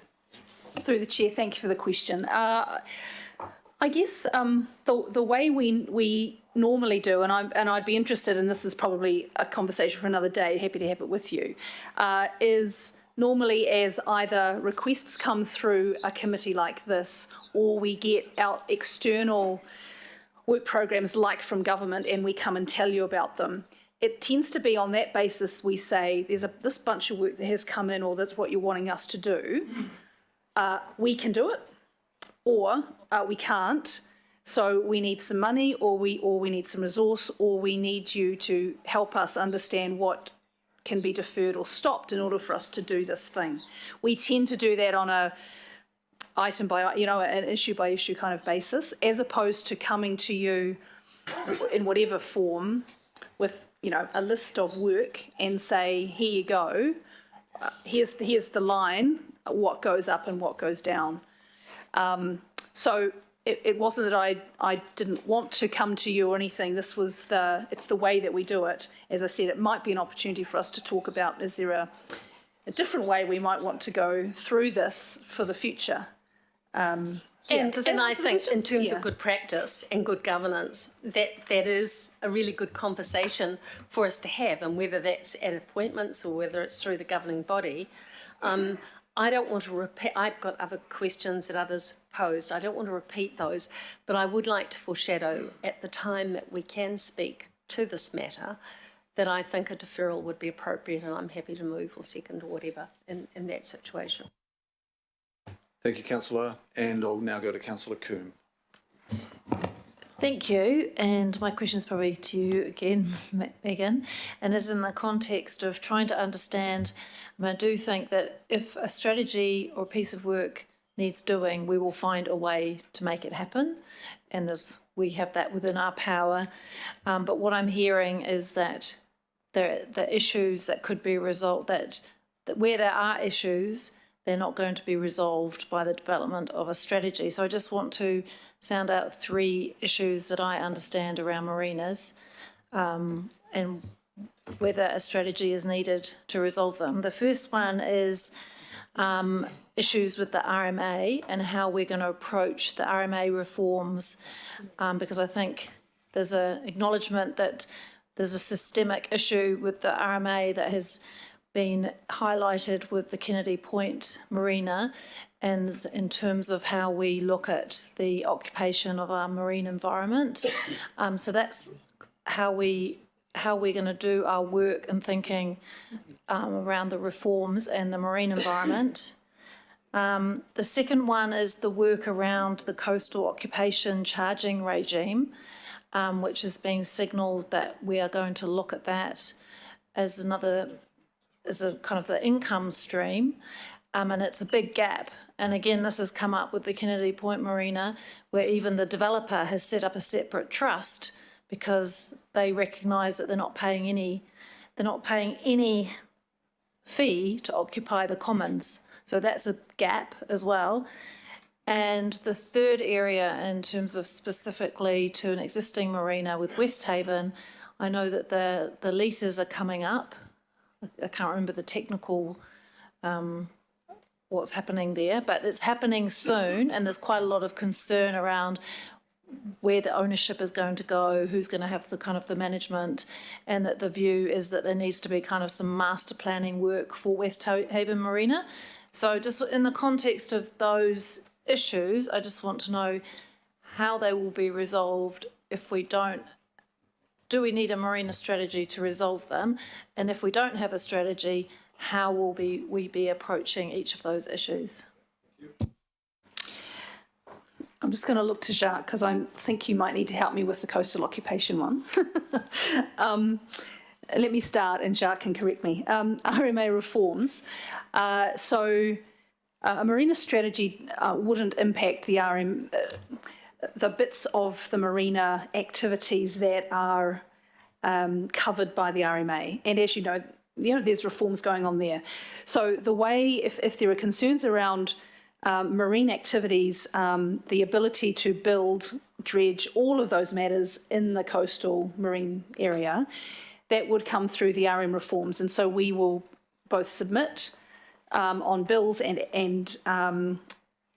Through the chair, thank you for the question. I guess the way we normally do, and I'd be interested, and this is probably a conversation for another day, happy to have it with you, is normally as either requests come through a committee like this, or we get out external work programs like from government and we come and tell you about them. It tends to be on that basis we say there's this bunch of work that has come in, or that's what you're wanting us to do. We can do it, or we can't. So we need some money, or we need some resource, or we need you to help us understand what can be deferred or stopped in order for us to do this thing. We tend to do that on a item by, an issue by issue kind of basis, as opposed to coming to you in whatever form with, a list of work and say, here you go, here's the line, what goes up and what goes down. So it wasn't that I didn't want to come to you or anything. This was it's the way that we do it. As I said, it might be an opportunity for us to talk about, is there a different way we might want to go through this for the future? And I think in terms of good practice and good governance, that is a really good conversation for us to have, and whether that's at appointments or whether it's through the governing body. I don't want to repeat, I've got other questions that others posed. I don't want to repeat those, but I would like to foreshadow at the time that we can speak to this matter that I think a deferral would be appropriate, and I'm happy to move or second or whatever in that situation. Thank you, Councillor. And I'll now go to Councillor Coombe. Thank you. And my question is probably to you again, Megan, and is in the context of trying to understand. I do think that if a strategy or a piece of work needs doing, we will find a way to make it happen. And we have that within our power. But what I'm hearing is that the issues that could be resolved, that where there are issues, they're not going to be resolved by the development of a strategy. So I just want to sound out 3 issues that I understand around marinas, and whether a strategy is needed to resolve them. The first one is issues with the RMA and how we're going to approach the RMA reforms, because I think there's an acknowledgement that there's a systemic issue with the RMA that has been highlighted with the Kennedy Point Marina, and in terms of how we look at the occupation of our marine environment. So that's how we're going to do our work and thinking around the reforms and the marine environment. The second one is the work around the coastal occupation charging regime, which has been signalled that we are going to look at that as a kind of the income stream, and it's a big gap. And again, this has come up with the Kennedy Point Marina, where even the developer has set up a separate trust because they recognise that they're not paying any fee to occupy the commons. So that's a gap as well. And the third area, in terms of specifically to an existing marina with Westhaven, I know that the leases are coming up. I can't remember the technical what's happening there, but it's happening soon, and there's quite a lot of concern around where the ownership is going to go, who's going to have the kind of the management, and that the view is that there needs to be kind of some master planning work for Westhaven Marina. So just in the context of those issues. I just want to know how they will be resolved if we don't. Do we need a marina strategy to resolve them? And if we don't have a strategy, how will we be approaching each of those issues? I'm just going to look to Jacques because I think you might need to help me with the coastal occupation one. Let me start and Jacques can correct me. RMA reforms. So a marina strategy wouldn't impact the the bits of the marina activities that are covered by the RMA. And as you know, there's reforms going on there. So the way, if there are concerns around marine activities, the ability to build, dredge, all of those matters in the coastal marine area, that would come through the RM reforms. And so we will both submit on bills and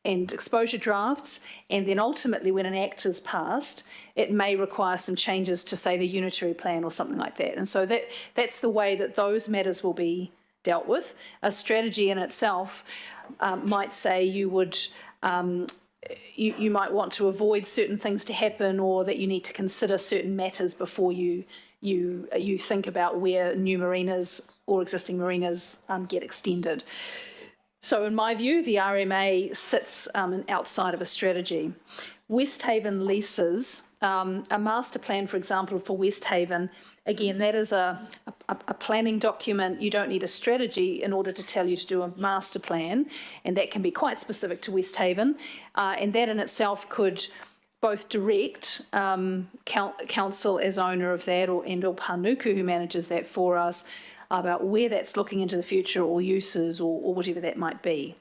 exposure drafts, and then ultimately when an act is passed, it may require some changes to, say, the unitary plan or something like that. And so that's the way that those matters will be dealt with. A strategy in itself might say you would you might want to avoid certain things to happen, or that you need to consider certain matters before you think about where new marinas or existing marinas get extended. So in my view, the RMA sits outside of a strategy. Westhaven leases, a master plan, for example, for Westhaven, again, that is a planning document. You don't need a strategy in order to tell you to do a master plan, and that can be quite specific to Westhaven. And that in itself could both direct council as owner of that, or Panuku, who manages that for us, about where that's looking into the future, or uses, or whatever that might be.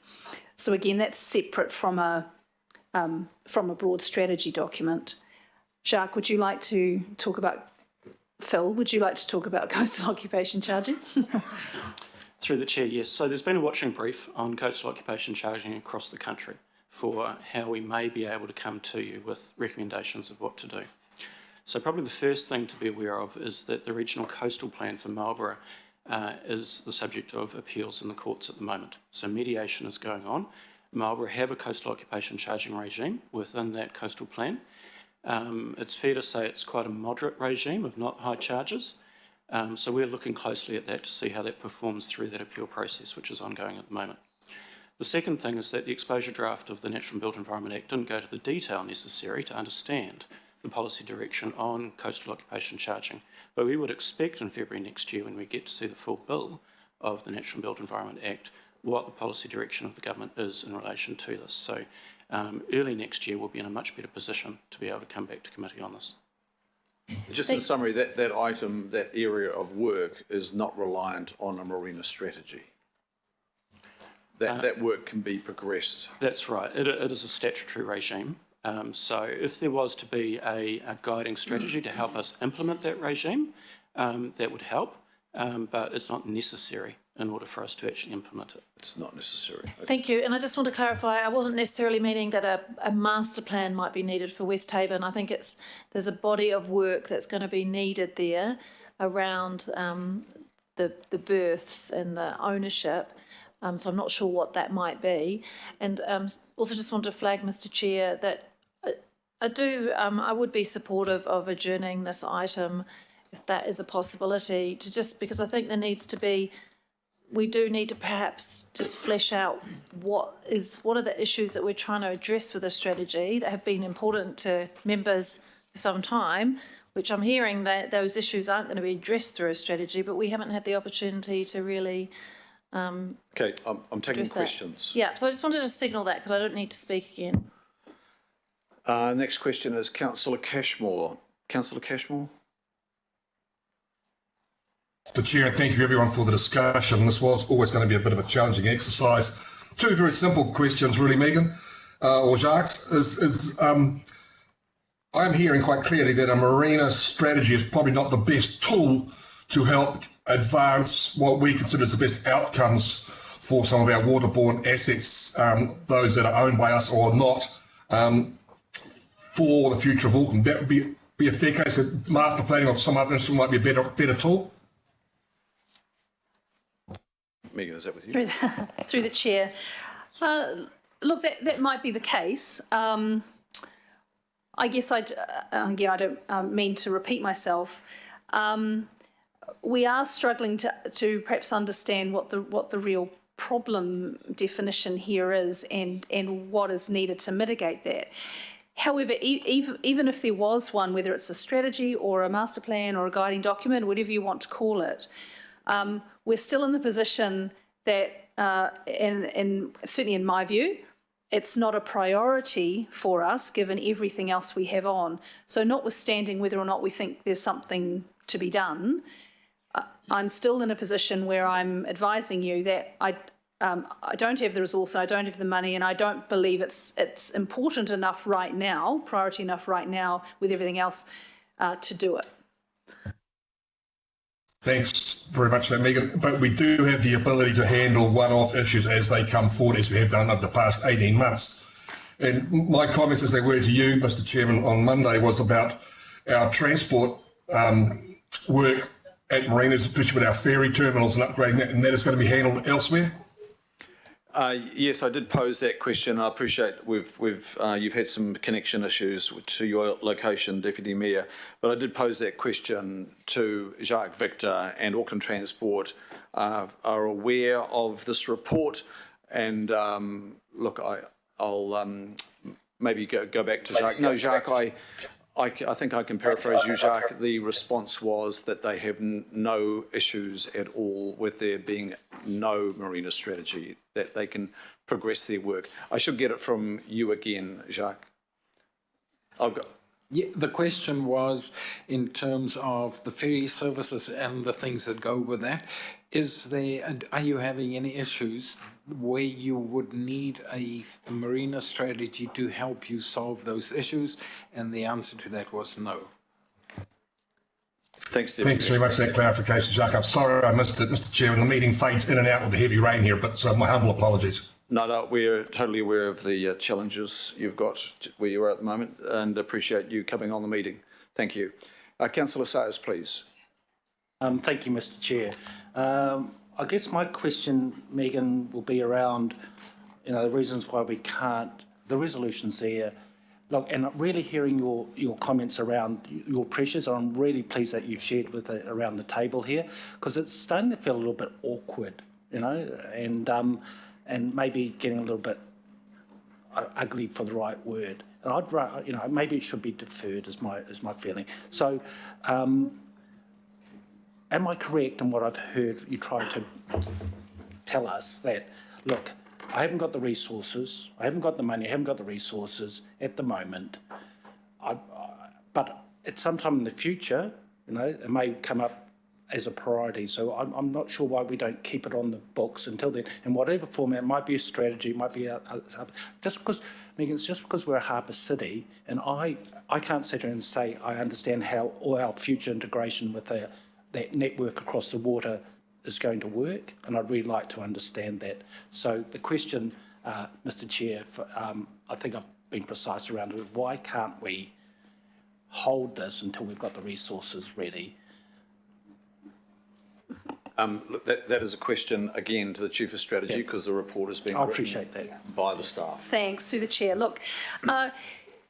So again, that's separate from a broad strategy document. Jacques, would you like to talk about, Phil, would you like to talk about coastal occupation charging? Through the chair, yes. So there's been a watching brief on coastal occupation charging across the country for how we may be able to come to you with recommendations of what to do. So probably the first thing to be aware of is that the regional coastal plan for Marlborough is the subject of appeals in the courts at the moment. So mediation is going on. Marlborough have a coastal occupation charging regime within that coastal plan. It's fair to say it's quite a moderate regime of not high charges. So we're looking closely at that to see how that performs through that appeal process, which is ongoing at the moment. The second thing is that the exposure draft of the Natural and Built Environment Act didn't go to the detail necessary to understand the policy direction on coastal occupation charging. But we would expect in February next year, when we get to see the full bill of the Natural and Built Environment Act, what the policy direction of the government is in relation to this. So early next year we'll be in a much better position to be able to come back to committee on this. Just in summary, that item, that area of work is not reliant on a marina strategy. That work can be progressed. That's right. It is a statutory regime. So if there was to be a guiding strategy to help us implement that regime, that would help, but it's not necessary in order for us to actually implement it. It's not necessary. Okay. Thank you. And I just want to clarify, I wasn't necessarily meaning that a master plan might be needed for Westhaven. I think there's a body of work that's going to be needed there around the berths and the ownership. So I'm not sure what that might be. And also just want to flag, Mr. Chair, that I would be supportive of adjourning this item if that is a possibility, because I think there needs to be, we do need to perhaps just flesh out what are the issues that we're trying to address with the strategy that have been important to members for some time, which I'm hearing that those issues aren't going to be addressed through a strategy, but we haven't had the opportunity to really Okay, I'm taking questions. Yeah, so I just wanted to signal that because I don't need to speak again. Next question is Councillor Cashmore. Councillor Cashmore? Mr. Chair, and thank you everyone for the discussion. This was always going to be a bit of a challenging exercise. Two very simple questions, really, Megan or Jacques. I'm hearing quite clearly that a marina strategy is probably not the best tool to help advance what we consider as the best outcomes for some of our waterborne assets, those that are owned by us or not, for the future of Auckland. That would be a fair case that master planning or some other instrument might be a better tool. Megan, is that with you? Through the chair. look, that might be the case. I guess again, I don't mean to repeat myself. We are struggling to perhaps understand what the real problem definition here is and what is needed to mitigate that. However, even if there was one, whether it's a strategy or a master plan or a guiding document, whatever you want to call it, we're still in the position that, certainly in my view, it's not a priority for us given everything else we have on. So notwithstanding whether or not we think there's something to be done, I'm still in a position where I'm advising you that I don't have the resource, I don't have the money, and I don't believe it's important enough right now, priority enough right now with everything else to do it. Thanks very much for that, Megan. But we do have the ability to handle one-off issues as they come forward, as we have done over the past 18 months. And my comments, as they were to you, Mr. Chairman, on Monday was about our transport work at marinas, especially with our ferry terminals and upgrading that, and that is going to be handled elsewhere. Yes, I did pose that question. I appreciate you've had some connection issues to your location, Deputy Mayor, but I did pose that question to Jacques Victor, and Auckland Transport are aware of this report. And look, I'll maybe go back to Jacques. No, Jacques, I think I can paraphrase you, Jacques. The response was that they have no issues at all with there being no marina strategy, that they can progress their work. I should get it from you again, Jacques. Yeah, the question was in terms of the ferry services and the things that go with that. Are you having any issues where you would need a marina strategy to help you solve those issues? And the answer to that was no. Thanks very much for that clarification, Jacques. I'm sorry I missed it, Mr. Chairman. The meeting fades in and out with the heavy rain here, but so my humble apologies. No, we're totally aware of the challenges you've got where you are at the moment, and appreciate you coming on the meeting. Thank you. Councillor Sayers, please. Thank you, Mr. Chair. I guess my question, Megan, will be around, the reasons why we can't, the resolutions there. Look, and really hearing your comments around your pressures, I'm really pleased that you've shared with it around the table here, because it's starting to feel a little bit awkward, and maybe getting a little bit ugly for the right word. And I'd rather, maybe it should be deferred is my feeling. So, am I correct in what I've heard you try to tell us that, look, I haven't got the resources, I haven't got the money, I haven't got the resources at the moment, but at some time in the future, it may come up as a priority. So I'm not sure why we don't keep it on the books until then, in whatever format. It might be a strategy, it might be just because, Megan, it's just because we're a harbour city, and I can't sit here and say I understand how all our future integration with that network across the water is going to work, and I'd really like to understand that. So the question, Mr. Chair, I think I've been precise around it. Why can't we hold this until we've got the resources ready? Look, that is a question again to the Chief of Strategy, because the report is being written by the staff. Thanks, through the chair. Look,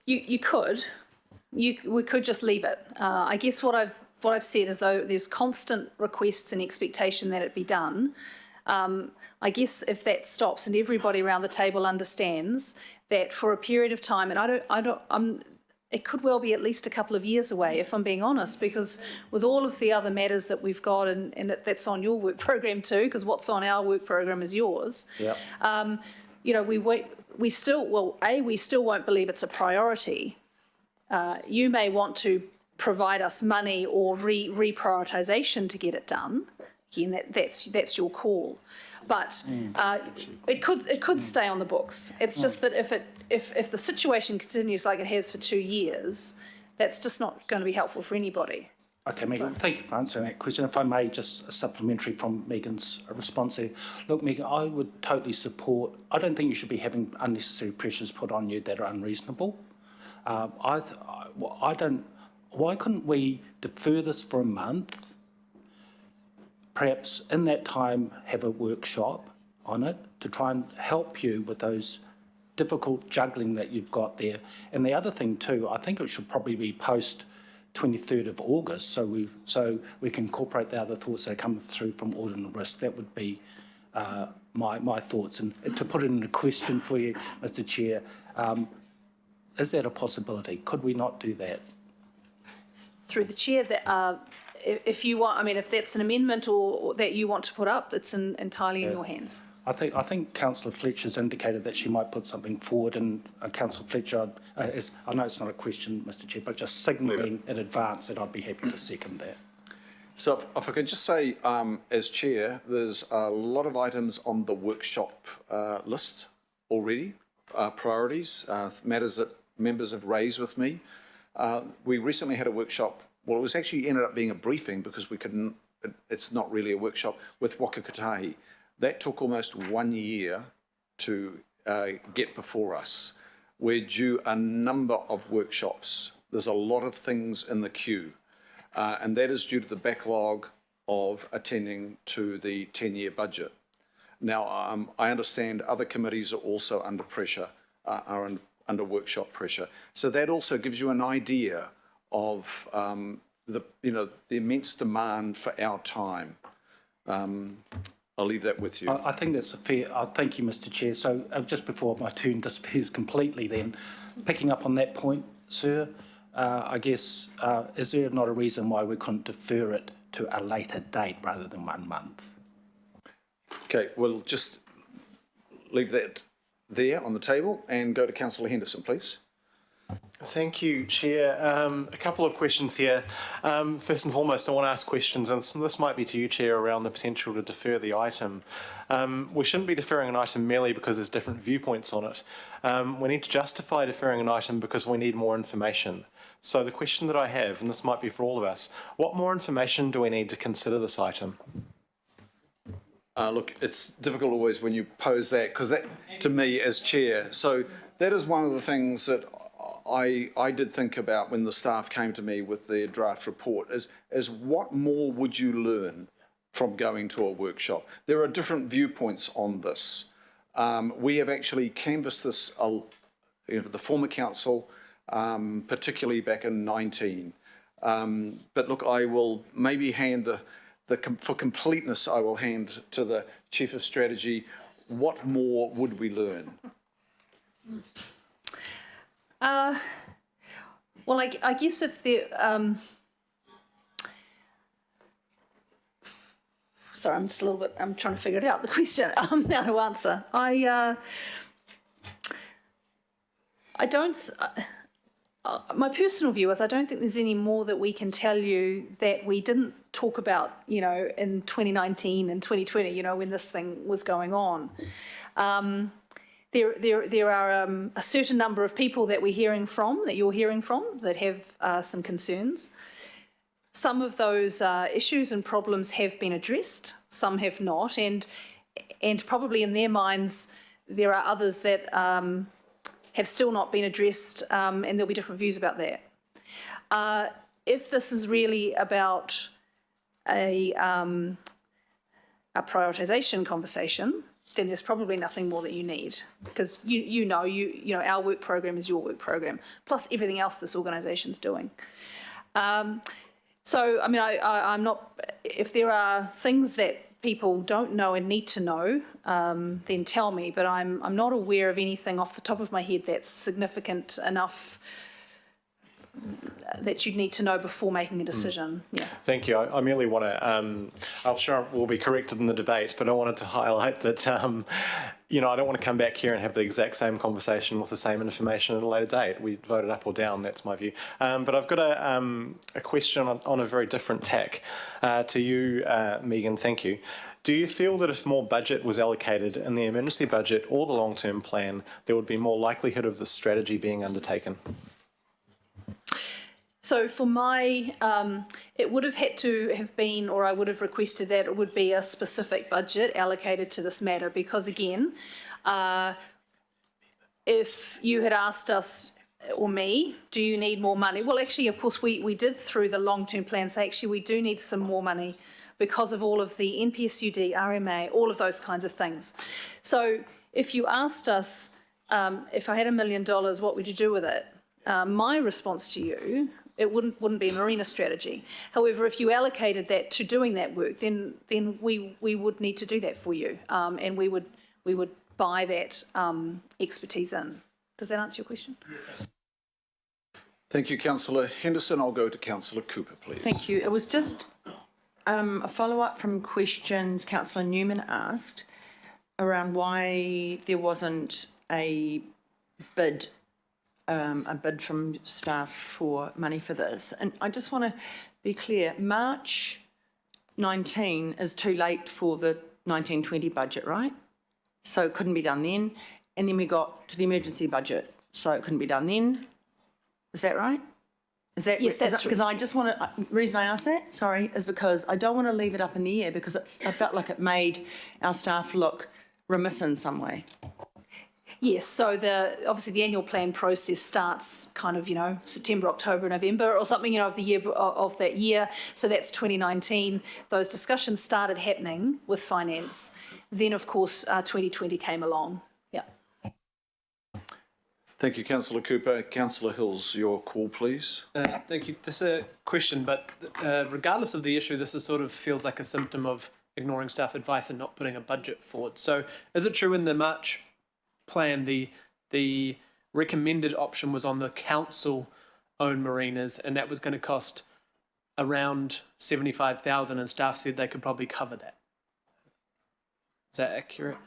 we could just leave it. I guess what I've said is, though, there's constant requests and expectation that it be done. I guess if that stops and everybody around the table understands that for a period of time, and it could well be at least a couple of years away, if I'm being honest, because with all of the other matters that we've got, and that's on your work program too, because what's on our work program is yours. Yep. We still won't believe it's a priority. You may want to provide us money or reprioritisation to get it done. Again, that's your call. But it could stay on the books. It's just that if the situation continues like it has for 2 years, that's just not going to be helpful for anybody. Okay, Megan, thank you for answering that question. If I may, just a supplementary from Megan's response there. Look, Megan, I would totally support, I don't think you should be having unnecessary pressures put on you that are unreasonable. Why couldn't we defer this for a month? Perhaps in that time have a workshop on it to try and help you with those difficult juggling that you've got there. And the other thing too, I think it should probably be post 23rd of August, so we can incorporate the other thoughts that come through from audit and risk. That would be my thoughts. And to put it in a question for you, Mr. Chair, is that a possibility? Could we not do that? Through the chair, that if you want, I mean, if that's an amendment or that you want to put up, it's entirely in your hands. I think Councillor Fletcher's indicated that she might put something forward, and Councillor Fletcher, I know it's not a question, Mr. Chair, but just signalling in advance that I'd be happy to second that. So if I could just say, as chair, there's a lot of items on the workshop list already, priorities, matters that members have raised with me. We recently had a workshop, well, it was actually ended up being a briefing because we couldn't, it's not really a workshop, with Waka Kotahi. That took almost 1 year to get before us. We're due a number of workshops. There's a lot of things in the queue, and that is due to the backlog of attending to the 10-year budget. Now, I understand other committees are also under pressure, under workshop pressure. So that also gives you an idea of the immense demand for our time. I'll leave that with you. I think that's a fair. Thank you, Mr. Chair. So just before my turn disappears completely, then picking up on that point, sir, I guess is there not a reason why we couldn't defer it to a later date rather than 1 month? Okay, we'll just leave that there on the table and go to Councillor Henderson, please. Thank you, Chair. A couple of questions here. First and foremost, I want to ask questions, and this might be to you, Chair, around the potential to defer the item. We shouldn't be deferring an item merely because there's different viewpoints on it. We need to justify deferring an item because we need more information. So the question that I have, and this might be for all of us, what more information do we need to consider this item? Look, it's difficult always when you pose that, because that, to me, as chair, so that is one of the things that I did think about when the staff came to me with their draft report, is what more would you learn from going to a workshop? There are different viewpoints on this. We have actually canvassed this, the former council, particularly back in 19. But look, I will maybe hand for completeness, I will hand to the Chief of Strategy, what more would we learn? Well, I guess if there, sorry, I'm just a little bit, I'm trying to figure it out, the question, now to answer. I don't, my personal view is I don't think there's any more that we can tell you that we didn't talk about, in 2019 and 2020, when this thing was going on. There are a certain number of people that we're hearing from, that you're hearing from, that have some concerns. Some of those issues and problems have been addressed, some have not, and probably in their minds there are others that have still not been addressed, and there'll be different views about that. If this is really about a prioritisation conversation, then there's probably nothing more that you need, because you know our work program is your work program, plus everything else this organisation's doing. So I mean, I'm not. If there are things that people don't know and need to know, then tell me. But I'm not aware of anything off the top of my head that's significant enough that you'd need to know before making a decision. Yeah. Thank you. I merely want to, I'm sure we'll be corrected in the debate, but I wanted to highlight that, I don't want to come back here and have the exact same conversation with the same information at a later date. We voted up or down, that's my view. But I've got a question on a very different tack to you, Megan, thank you. Do you feel that if more budget was allocated in the emergency budget or the long-term plan, there would be more likelihood of this strategy being undertaken? So for my, it would have had to have been, or I would have requested that it would be a specific budget allocated to this matter, because again, if you had asked us or me, do you need more money? Well, actually, of course, we did through the long-term plan say, actually, we do need some more money because of all of the NPSUD, RMA, all of those kinds of things. So if you asked us, if I had $1 million, what would you do with it? My response to you, it wouldn't be a marina strategy. However, if you allocated that to doing that work, then we would need to do that for you, and we would buy that expertise in. Does that answer your question? Thank you, Councillor Henderson. I'll go to Councillor Cooper, please. Thank you. It was just a follow-up from questions Councillor Newman asked around why there wasn't a bid from staff for money for this. And I just want to be clear, March 19 is too late for the 1920 budget, right? So it couldn't be done then. And then we got to the emergency budget, so it couldn't be done then. Is that right? Is that Yes, that's true. because I just want to. The reason I ask that, sorry, is because I don't want to leave it up in the air because I felt like it made our staff look remiss in some way. Yes, so obviously the annual plan process starts kind of, September, October, November or something, of the year of that year. So that's 2019. Those discussions started happening with finance. Then, of course, 2020 came along. Yeah. Thank you, Councillor Cooper. Councillor Hills, your call, please. Thank you. This is a question, but regardless of the issue, this is sort of feels like a symptom of ignoring staff advice and not putting a budget forward. So is it true in the March plan the recommended option was on the council-owned marinas and that was going to cost around $75,000 and staff said they could probably cover that? Is that accurate?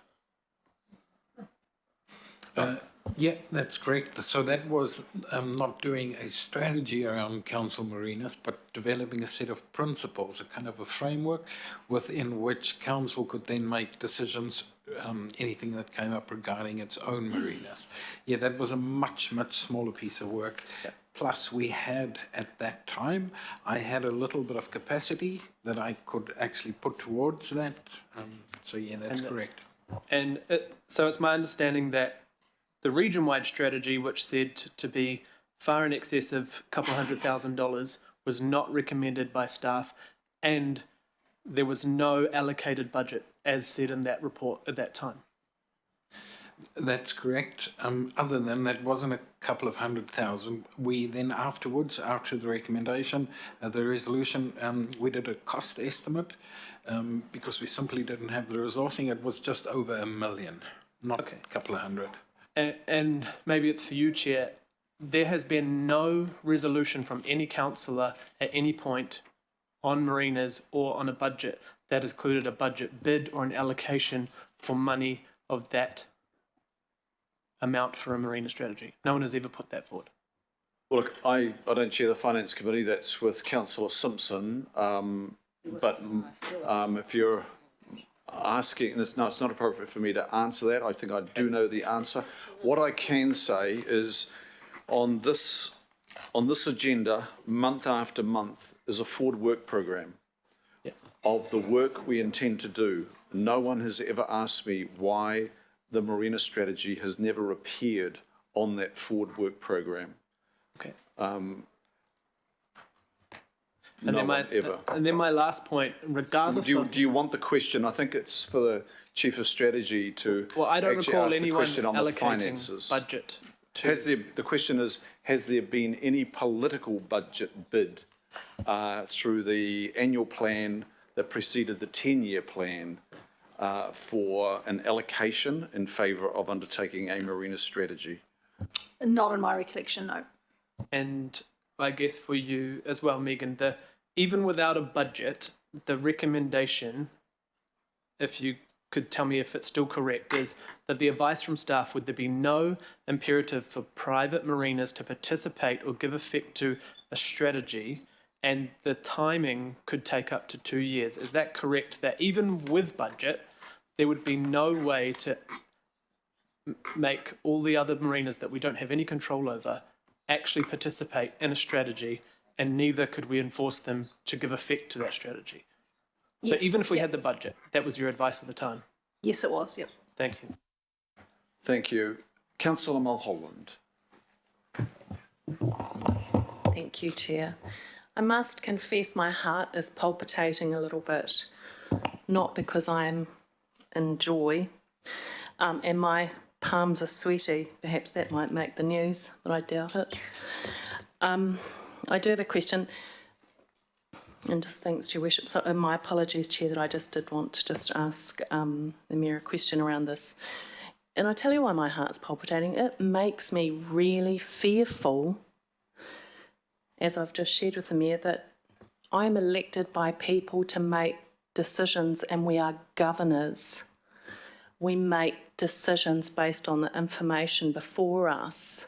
Yeah, that's correct. So that was not doing a strategy around council marinas, but developing a set of principles, a kind of a framework within which council could then make decisions, anything that came up regarding its own marinas. Yeah, that was a much, much smaller piece of work. Yeah. Plus we had, at that time, I had a little bit of capacity that I could actually put towards that. So yeah, that's correct. And so it's my understanding that the region-wide strategy, which said to be far in excess of a couple $100,000, was not recommended by staff, and there was no allocated budget, as said in that report at that time. That's correct. Other than that, wasn't a couple of $100,000. We then afterwards, after the recommendation, the resolution, we did a cost estimate because we simply didn't have the resourcing. It was just over $1 million, not a couple of hundred. And maybe it's for you, Chair. There has been no resolution from any councillor at any point on marinas or on a budget that has included a budget bid or an allocation for money of that amount for a marina strategy. No one has ever put that forward. Well, look, I don't chair the Finance Committee. That's with Councillor Simpson. But if you're asking, it's not appropriate for me to answer that. I think I do know the answer. What I can say is on this agenda, month after month, is a forward work program of the work we intend to do. No one has ever asked me why the marina strategy has never appeared on that forward work program. Okay. And then my last point, regardless do you want the question? I think it's for the Chief of Strategy to Well, I don't recall ask the anyone question on the allocating finances. budget. The question is, has there been any political budget bid through the annual plan that preceded the 10-year plan for an allocation in favour of undertaking a marina strategy? Not in my recollection, no. And I guess for you as well, Megan, even without a budget, the recommendation, if you could tell me if it's still correct, is that the advice from staff would there be no imperative for private marinas to participate or give effect to a strategy, and the timing could take up to 2 years. Is that correct? That even with budget, there would be no way to make all the other marinas that we don't have any control over actually participate in a strategy, and neither could we enforce them to give effect to that strategy. So Yes, even if we had the budget, that was your advice at the time? Yes, it was, yep. Thank you. Thank you. Councillor Mulholland. Thank you, Chair. I must confess my heart is palpitating a little bit, not because I'm in joy, and my palms are sweaty. Perhaps that might make the news, but I doubt it. I do have a question, and just thanks to your worship. So my apologies, Chair, that I just did want to just ask the Mayor a question around this. And I tell you why my heart's palpitating. It makes me really fearful, as I've just shared with the Mayor, that I'm elected by people to make decisions, and we are governors. We make decisions based on the information before us.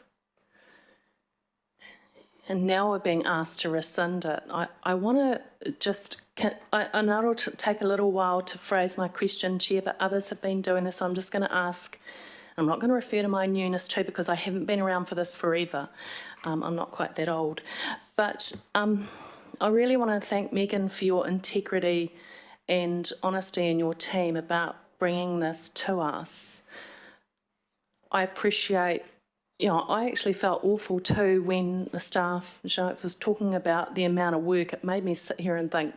And now we're being asked to rescind it. I want to just, I know it'll take a little while to phrase my question, Chair, but others have been doing this. I'm just going to ask, I'm not going to refer to my newness too, because I haven't been around for this forever. I'm not quite that old. But I really want to thank Megan for your integrity and honesty in your team about bringing this to us. I appreciate, I actually felt awful too when the staff, Jacques, was talking about the amount of work. It made me sit here and think,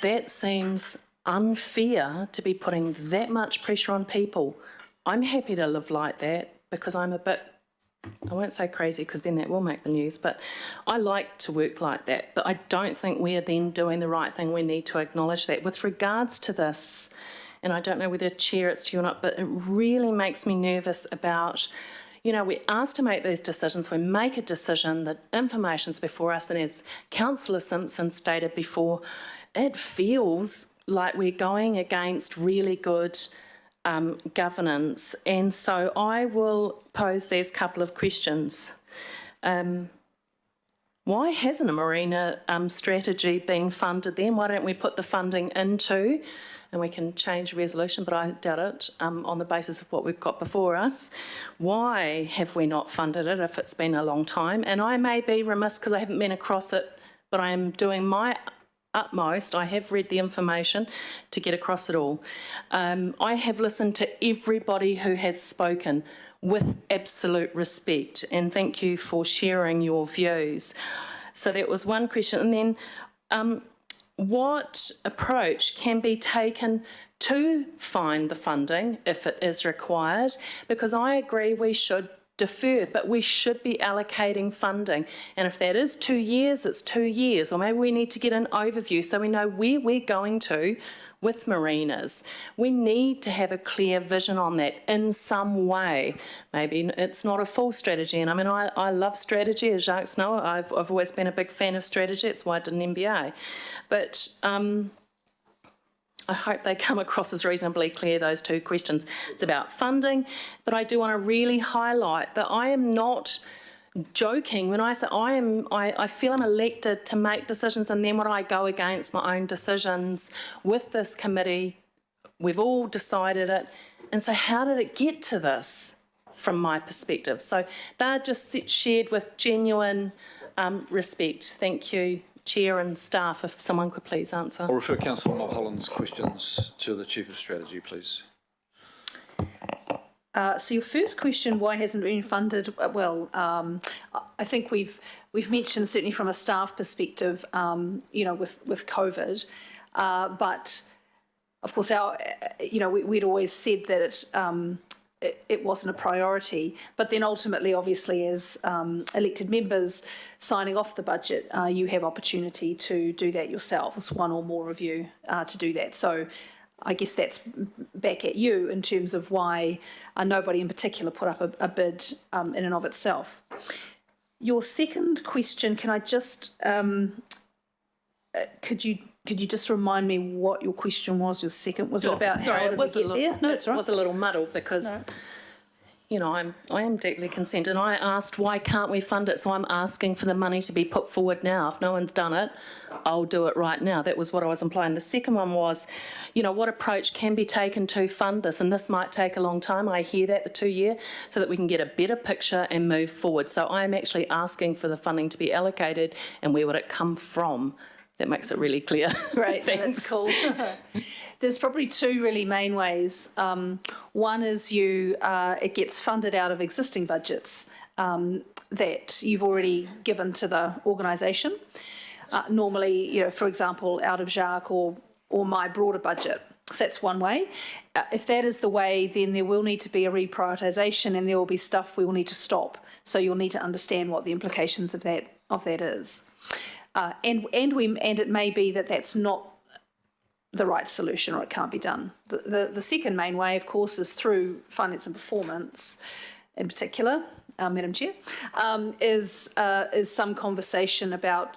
that seems unfair to be putting that much pressure on people. I'm happy to live like that because I'm a bit, I won't say crazy because then that will make the news, but I like to work like that. But I don't think we're then doing the right thing. We need to acknowledge that. With regards to this, and I don't know whether, Chair, it's to you or not, but it really makes me nervous about, we're asked to make these decisions. We make a decision, the information's before us, and as Councillor Simpson stated before, it feels like we're going against really good governance. And so I will pose these couple of questions. Why hasn't a marina strategy been funded then? Why don't we put the funding into, and we can change resolution, but I doubt it, on the basis of what we've got before us. Why have we not funded it if it's been a long time? And I may be remiss because I haven't been across it, but I am doing my utmost. I have read the information to get across it all. I have listened to everybody who has spoken with absolute respect, and thank you for sharing your views. So that was one question. And then what approach can be taken to find the funding if it is required? Because I agree we should defer, but we should be allocating funding. And if that is 2 years, it's 2 years. Or maybe we need to get an overview so we know where we're going to with marinas. We need to have a clear vision on that in some way. Maybe it's not a full strategy. And I mean, I love strategy, as Jacques knows. I've always been a big fan of strategy. It's why I did an MBA. But I hope they come across as reasonably clear, those two questions. It's about funding, but I do want to really highlight that I am not joking when I say I feel I'm elected to make decisions, and then when I go against my own decisions with this committee, we've all decided it. And so how did it get to this from my perspective? So they're just shared with genuine respect. Thank you, Chair and staff, if someone could please answer. I'll refer Councillor Mulholland's questions to the Chief of Strategy, please. So your first question, why hasn't it been funded? Well, I think we've mentioned certainly from a staff perspective, with COVID, but of course we'd always said that it wasn't a priority. But then ultimately, obviously, as elected members signing off the budget, you have opportunity to do that yourselves, one or more of you to do that. So I guess that's back at you in terms of why nobody in particular put up a bid in and of itself. Your second question, can I just, could you just remind me what your question was? Your second, was it about sorry, how did we get there? No, it's right. It was a little muddled because, I am deeply concerned, and I asked why can't we fund it, so I'm asking for the money to be put forward now. If no one's done it, I'll do it right now. That was what I was implying. The second one was, what approach can be taken to fund this, and this might take a long time. I hear that, the 2 year, so that we can get a better picture and move forward. So I'm actually asking for the funding to be allocated, and where would it come from? That makes it really clear. Great, that's cool. There's probably two really main ways. One is it gets funded out of existing budgets that you've already given to the organisation. Normally, for example, out of Jacques or my broader budget. So that's one way. If that is the way, then there will need to be a reprioritisation, and there will be stuff we will need to stop. So you'll need to understand what the implications of that is. And it may be that that's not the right solution, or it can't be done. The second main way, of course, is through finance and performance, in particular, Madam Chair, is some conversation about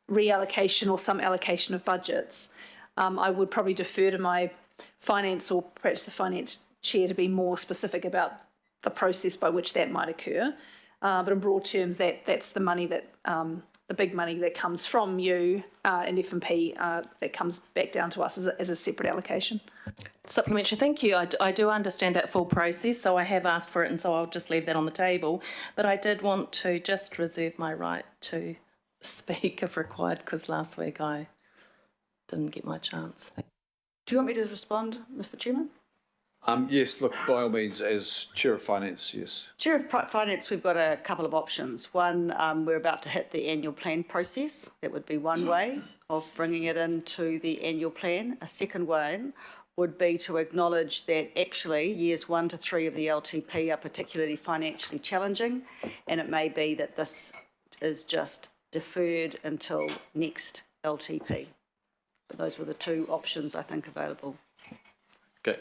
reallocation or some allocation of budgets. I would probably defer to my finance, or perhaps the finance chair, to be more specific about the process by which that might occur. But in broad terms, that's the money that the big money that comes from you in F&P that comes back down to us as a separate allocation. Supplementary, thank you. I do understand that full process, so I have asked for it, and so I'll just leave that on the table. But I did want to just reserve my right to speak if required, because last week I didn't get my chance. Do you want me to respond, Mr. Chairman? Yes, look, by all means, as Chair of Finance, yes. Chair of Finance, we've got a couple of options. One, we're about to hit the annual plan process. That would be one way of bringing it into the annual plan. A second way would be to acknowledge that actually years 1 to 3 of the LTP are particularly financially challenging, and it may be that this is just deferred until next LTP. But those were the two options I think available. Okay.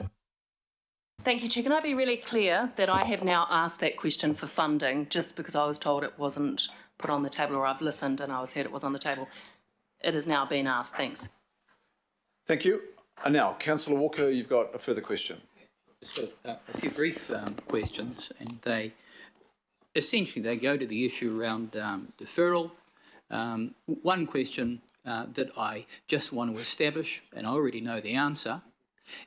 Thank you, Chair. Can I be really clear that I have now asked that question for funding just because I was told it wasn't put on the table, or I've listened and I was heard it was on the table. It has now been asked. Thanks. Thank you. And now, Councillor Walker, you've got a further question. So, a few brief questions, and they go to the issue around deferral. One question that I just want to establish, and I already know the answer.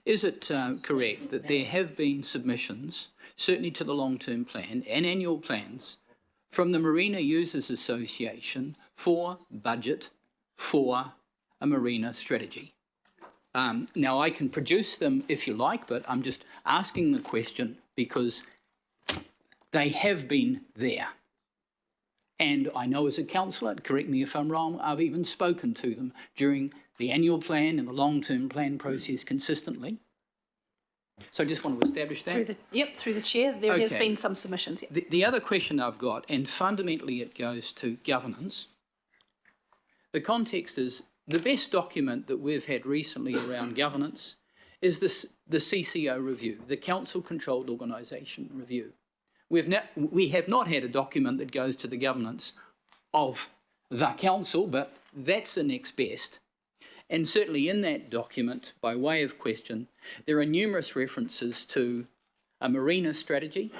Is it correct that there have been submissions, certainly to the long-term plan and annual plans, from the Marina Users Association for budget for a marina strategy? Now, I can produce them if you like, but I'm just asking the question because they have been there. And I know as a councillor, correct me if I'm wrong, I've even spoken to them during the annual plan and the long-term plan process consistently. So I just want to establish that. Through the chair, there has been some submissions. Yeah. The other question I've got, and fundamentally it goes to governance, the context is the best document that we've had recently around governance is the CCO review, the Council Controlled Organisation review. We have not had a document that goes to the governance of the council, but that's the next best. And certainly in that document, by way of question, there are numerous references to a marina strategy,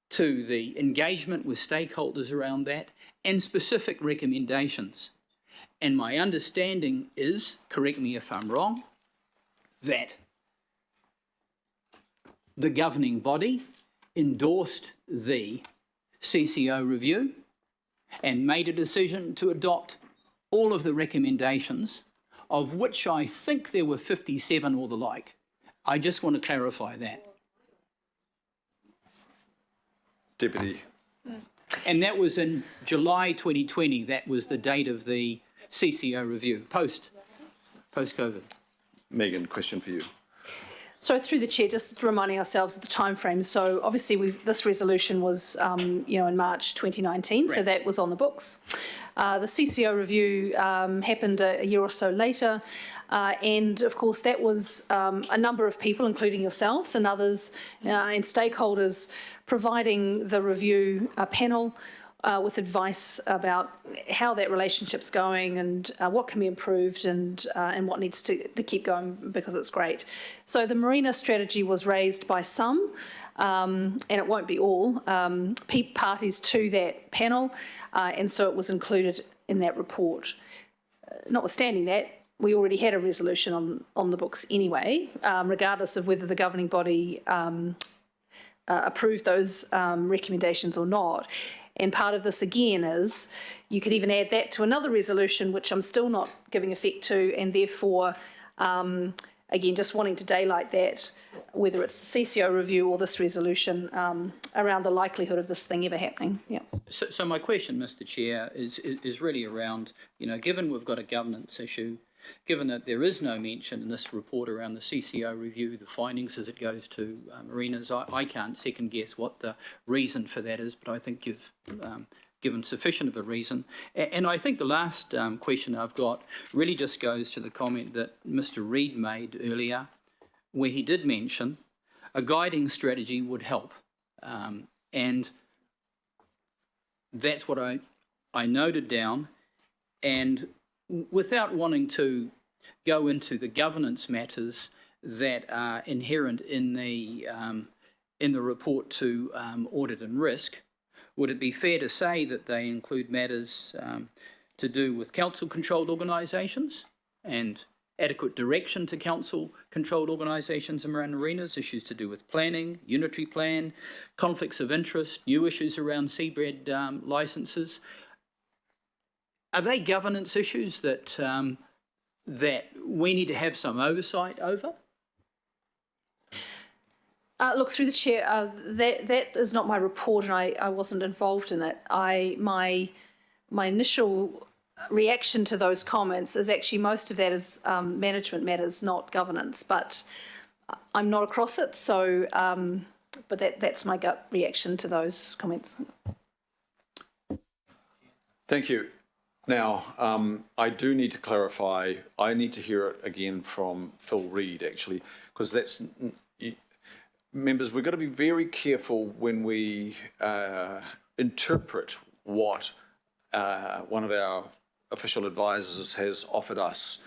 to the engagement with stakeholders around that, and specific recommendations. And my understanding is, correct me if I'm wrong, that the governing body endorsed the CCO review and made a decision to adopt all of the recommendations, of which I think there were 57 or the like. I just want to clarify that. Deputy. And that was in July 2020. That was the date of the CCO review, post-COVID. Megan, question for you. So through the chair, just reminding ourselves of the timeframe. So obviously this resolution was, in March 2019, so that was on the books. The CCO review happened a year or so later, and of course that was a number of people, including yourselves and others, and stakeholders, providing the review panel with advice about how that relationship's going and what can be improved and what needs to keep going because it's great. So the marina strategy was raised by some, and it won't be all, parties to that panel, and so it was included in that report. Notwithstanding that, we already had a resolution on the books anyway, regardless of whether the governing body approved those recommendations or not. And part of this, again, is you could even add that to another resolution, which I'm still not giving effect to, and therefore, again, just wanting to daylight that, whether it's the CCO review or this resolution, around the likelihood of this thing ever happening. Yeah. So my question, Mr. Chair, is really around, given we've got a governance issue, given that there is no mention in this report around the CCO review, the findings as it goes to marinas, I can't second guess what the reason for that is, but I think you've given sufficient of a reason. And I think the last question I've got really just goes to the comment that Mr. Reid made earlier, where he did mention a guiding strategy would help. And that's what I noted down. And without wanting to go into the governance matters that are inherent in the report to audit and risk, would it be fair to say that they include matters to do with council-controlled organisations and adequate direction to council-controlled organisations around marinas, issues to do with planning, unitary plan, conflicts of interest, new issues around seabed licences? Are they governance issues that that we need to have some oversight over? Look, through the chair, that is not my report, and I wasn't involved in it. My initial reaction to those comments is actually most of that is management matters, not governance. But I'm not across it, so but that's my gut reaction to those comments. Thank you. Now, I do need to clarify. I need to hear it again from Phil Reid, actually, because that's. Members, we've got to be very careful when we interpret what one of our official advisors has offered us,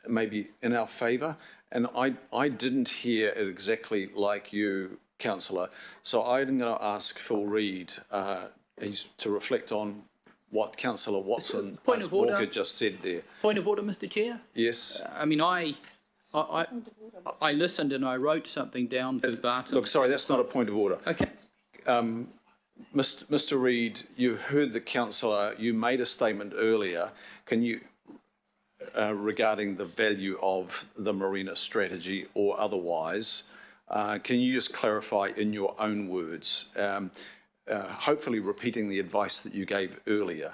maybe in our favour. And I didn't hear it exactly like you, Councillor. So I'm going to ask Phil Reid to reflect on what Councillor Watson Walker just said there. Point of order, Mr. Chair. Yes. I mean, I listened and I wrote something down verbatim. Look, sorry, that's not a point of order. Okay. Mr. Reid, you heard the councillor. You made a statement earlier. Can you, regarding the value of the marina strategy or otherwise, can you just clarify in your own words, hopefully repeating the advice that you gave earlier?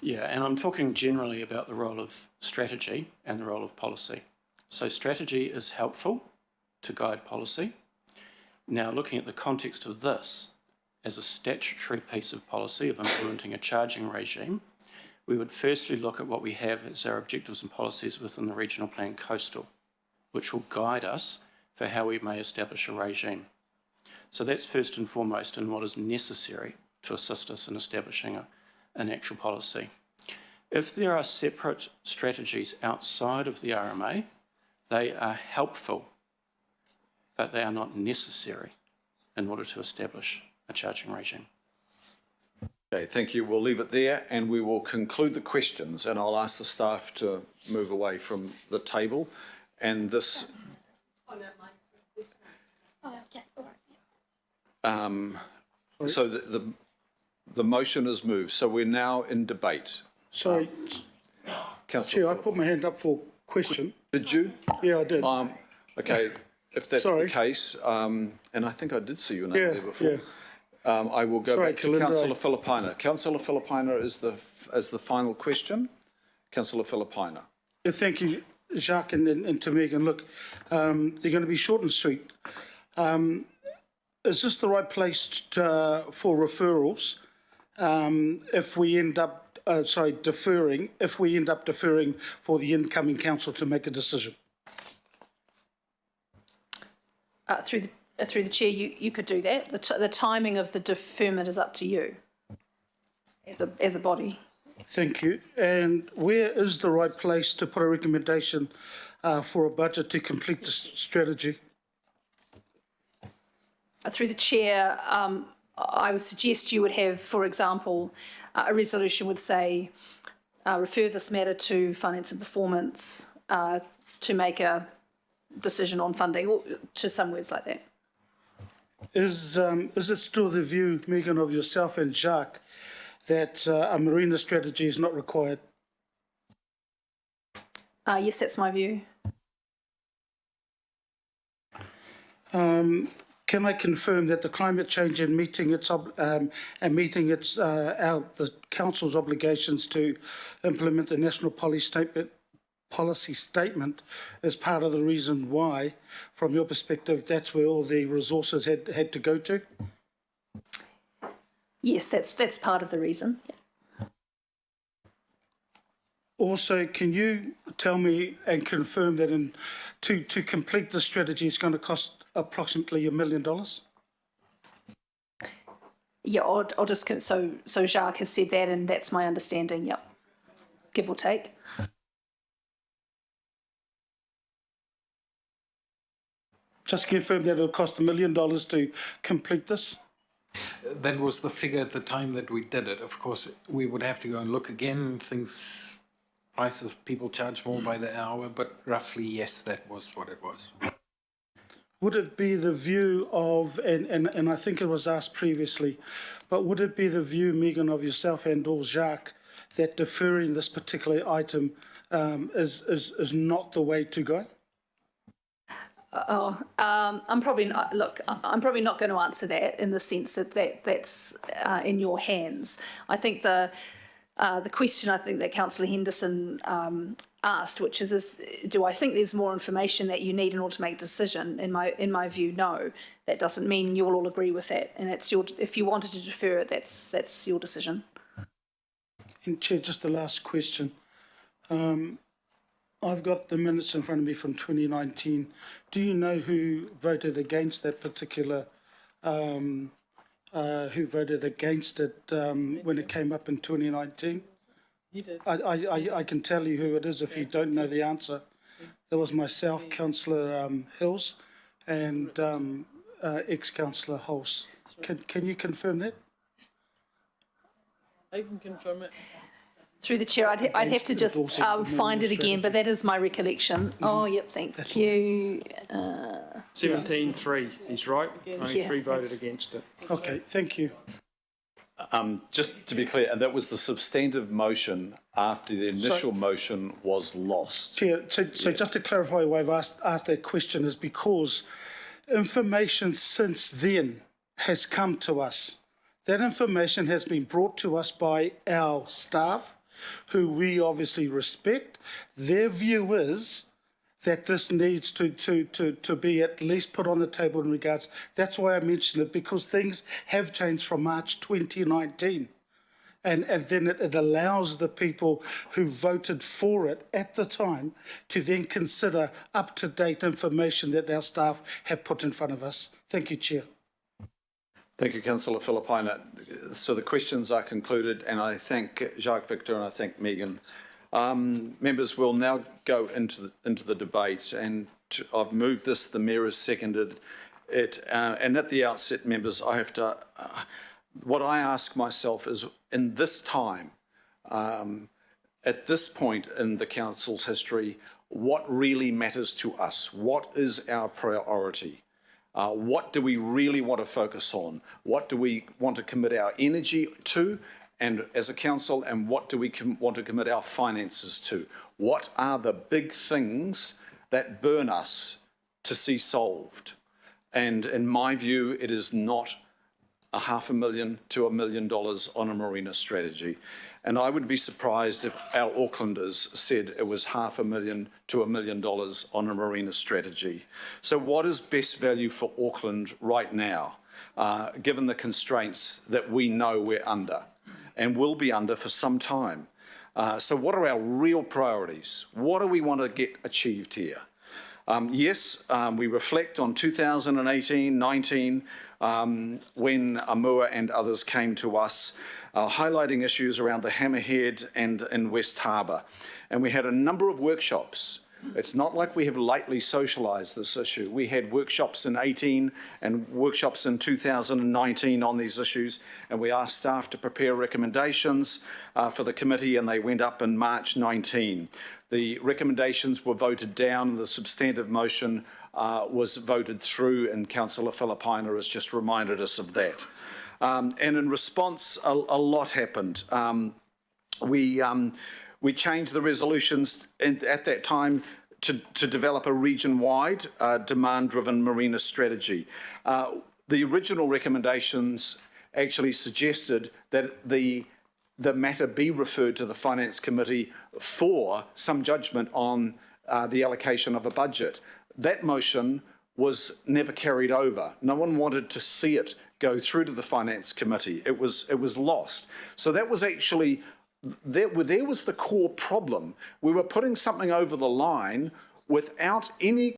Yeah, and I'm talking generally about the role of strategy and the role of policy. So strategy is helpful to guide policy. Now, looking at the context of this as a statutory piece of policy of implementing a charging regime, we would firstly look at what we have as our objectives and policies within the Regional Plan Coastal, which will guide us for how we may establish a regime. So that's first and foremost in what is necessary to assist us in establishing an actual policy. If there are separate strategies outside of the RMA, they are helpful, but they are not necessary in order to establish a charging regime. Okay, thank you. We'll leave it there and we will conclude the questions, and I'll ask the staff to move away from the table. And this... So the motion is moved. So we're now in debate. Sorry, Councillor, Chair, I put my hand up for question. Did you? Yeah, I did. Okay, if that's the case, and I think I did see your name there before. I will go back to Councillor Filipaina. Councillor Filipaina is the final question. Councillor Filipaina. Yeah, thank you, Jacques and to Megan. Look, they're going to be short and sweet. Is this the right place for referrals if we end up deferring, if we end up deferring for the incoming council to make a decision? Through the chair, you could do that. The timing of the deferment is up to you as a body. Thank you. And where is the right place to put a recommendation for a budget to complete the strategy? Through the chair, I would suggest you would have, for example, a resolution would say, refer this matter to Finance and Performance to make a decision on funding, or to some words like that. Is it still the view, Megan, of yourself and Jacques, that a marina strategy is not required? Yes, that's my view. can I confirm that the climate change and meeting the council's obligations to implement the national policy statement is part of the reason why, from your perspective, that's where all the resources had to go to? Yes, that's part of the reason. Also, can you tell me and confirm that to complete the strategy is going to cost approximately $1 million? Yeah, I'll just, so Jacques has said that, and that's my understanding, yep, give or take. Just confirm that it'll cost $1 million to complete this? That was the figure at the time that we did it. Of course, we would have to go and look again. Prices, people charge more by the hour, but roughly, yes, that was what it was. Would it be the view of, and I think it was asked previously, but would it be the view, Megan, of yourself and or Jacques, that deferring this particular item is not the way to go? I'm probably not. Look, I'm probably not going to answer that in the sense that's in your hands. I think the question I think that Councillor Henderson asked, which is do I think there's more information that you need in order to make a decision? In my view, no. That doesn't mean you'll all agree with that, and it's your. If you wanted to defer it, that's your decision. And Chair, just the last question. I've got the minutes in front of me from 2019. Do you know who voted against that particular, who voted against it when it came up in 2019? You did. I can tell you who it is if you don't know the answer. There was myself, Councillor Hills, and ex-Councillor Hulse. Can you confirm that? I can confirm it. Through the chair, I'd have to just find it again, but that is my recollection. Oh, yep, thank you. 17-3, he's right. Only Yeah, 3 voted against it. Okay, thank you. Just to be clear, and that was the substantive motion after the initial motion was lost. Chair, so just to clarify why I've asked that question is because information since then has come to us. That information has been brought to us by our staff, who we obviously respect. Their view is that this needs to be at least put on the table in regards. That's why I mentioned it, because things have changed from March 2019. And then it allows the people who voted for it at the time to then consider up-to-date information that our staff have put in front of us. Thank you, Chair. Thank you, Councillor Filipaina. So the questions are concluded, and I thank Jacques Victor and I thank Megan. Members, we'll now go into the debate, and I've moved this. The Mayor has seconded it, and at the outset, members, I have to. What I ask myself is, in this time, at this point in the Council's history, what really matters to us? What is our priority? What do we really want to focus on? What do we want to commit our energy to, and as a council, and what do we want to commit our finances to? What are the big things that burn us to see solved? And in my view, it is not $500,000 to $1 million on a marina strategy. And I would be surprised if our Aucklanders said it was $500,000 to $1 million on a marina strategy. So what is best value for Auckland right now, given the constraints that we know we're under and will be under for some time? So what are our real priorities? What do we want to get achieved here? Yes, we reflect on 2018-19 when Amua and others came to us, highlighting issues around the Hammerhead and in West Harbour. And we had a number of workshops. It's not like we have lightly socialised this issue. We had workshops in 18 and workshops in 2019 on these issues, and we asked staff to prepare recommendations for the committee, and they went up in March 19. The recommendations were voted down, and the substantive motion was voted through, and Councillor Filipaina has just reminded us of that. And in response, a lot happened. We changed the resolutions at that time to develop a region-wide demand-driven marina strategy. The original recommendations actually suggested that the matter be referred to the Finance Committee for some judgment on the allocation of a budget. That motion was never carried over. No one wanted to see it go through to the Finance Committee. It was lost. So that was actually, there was the core problem. We were putting something over the line without any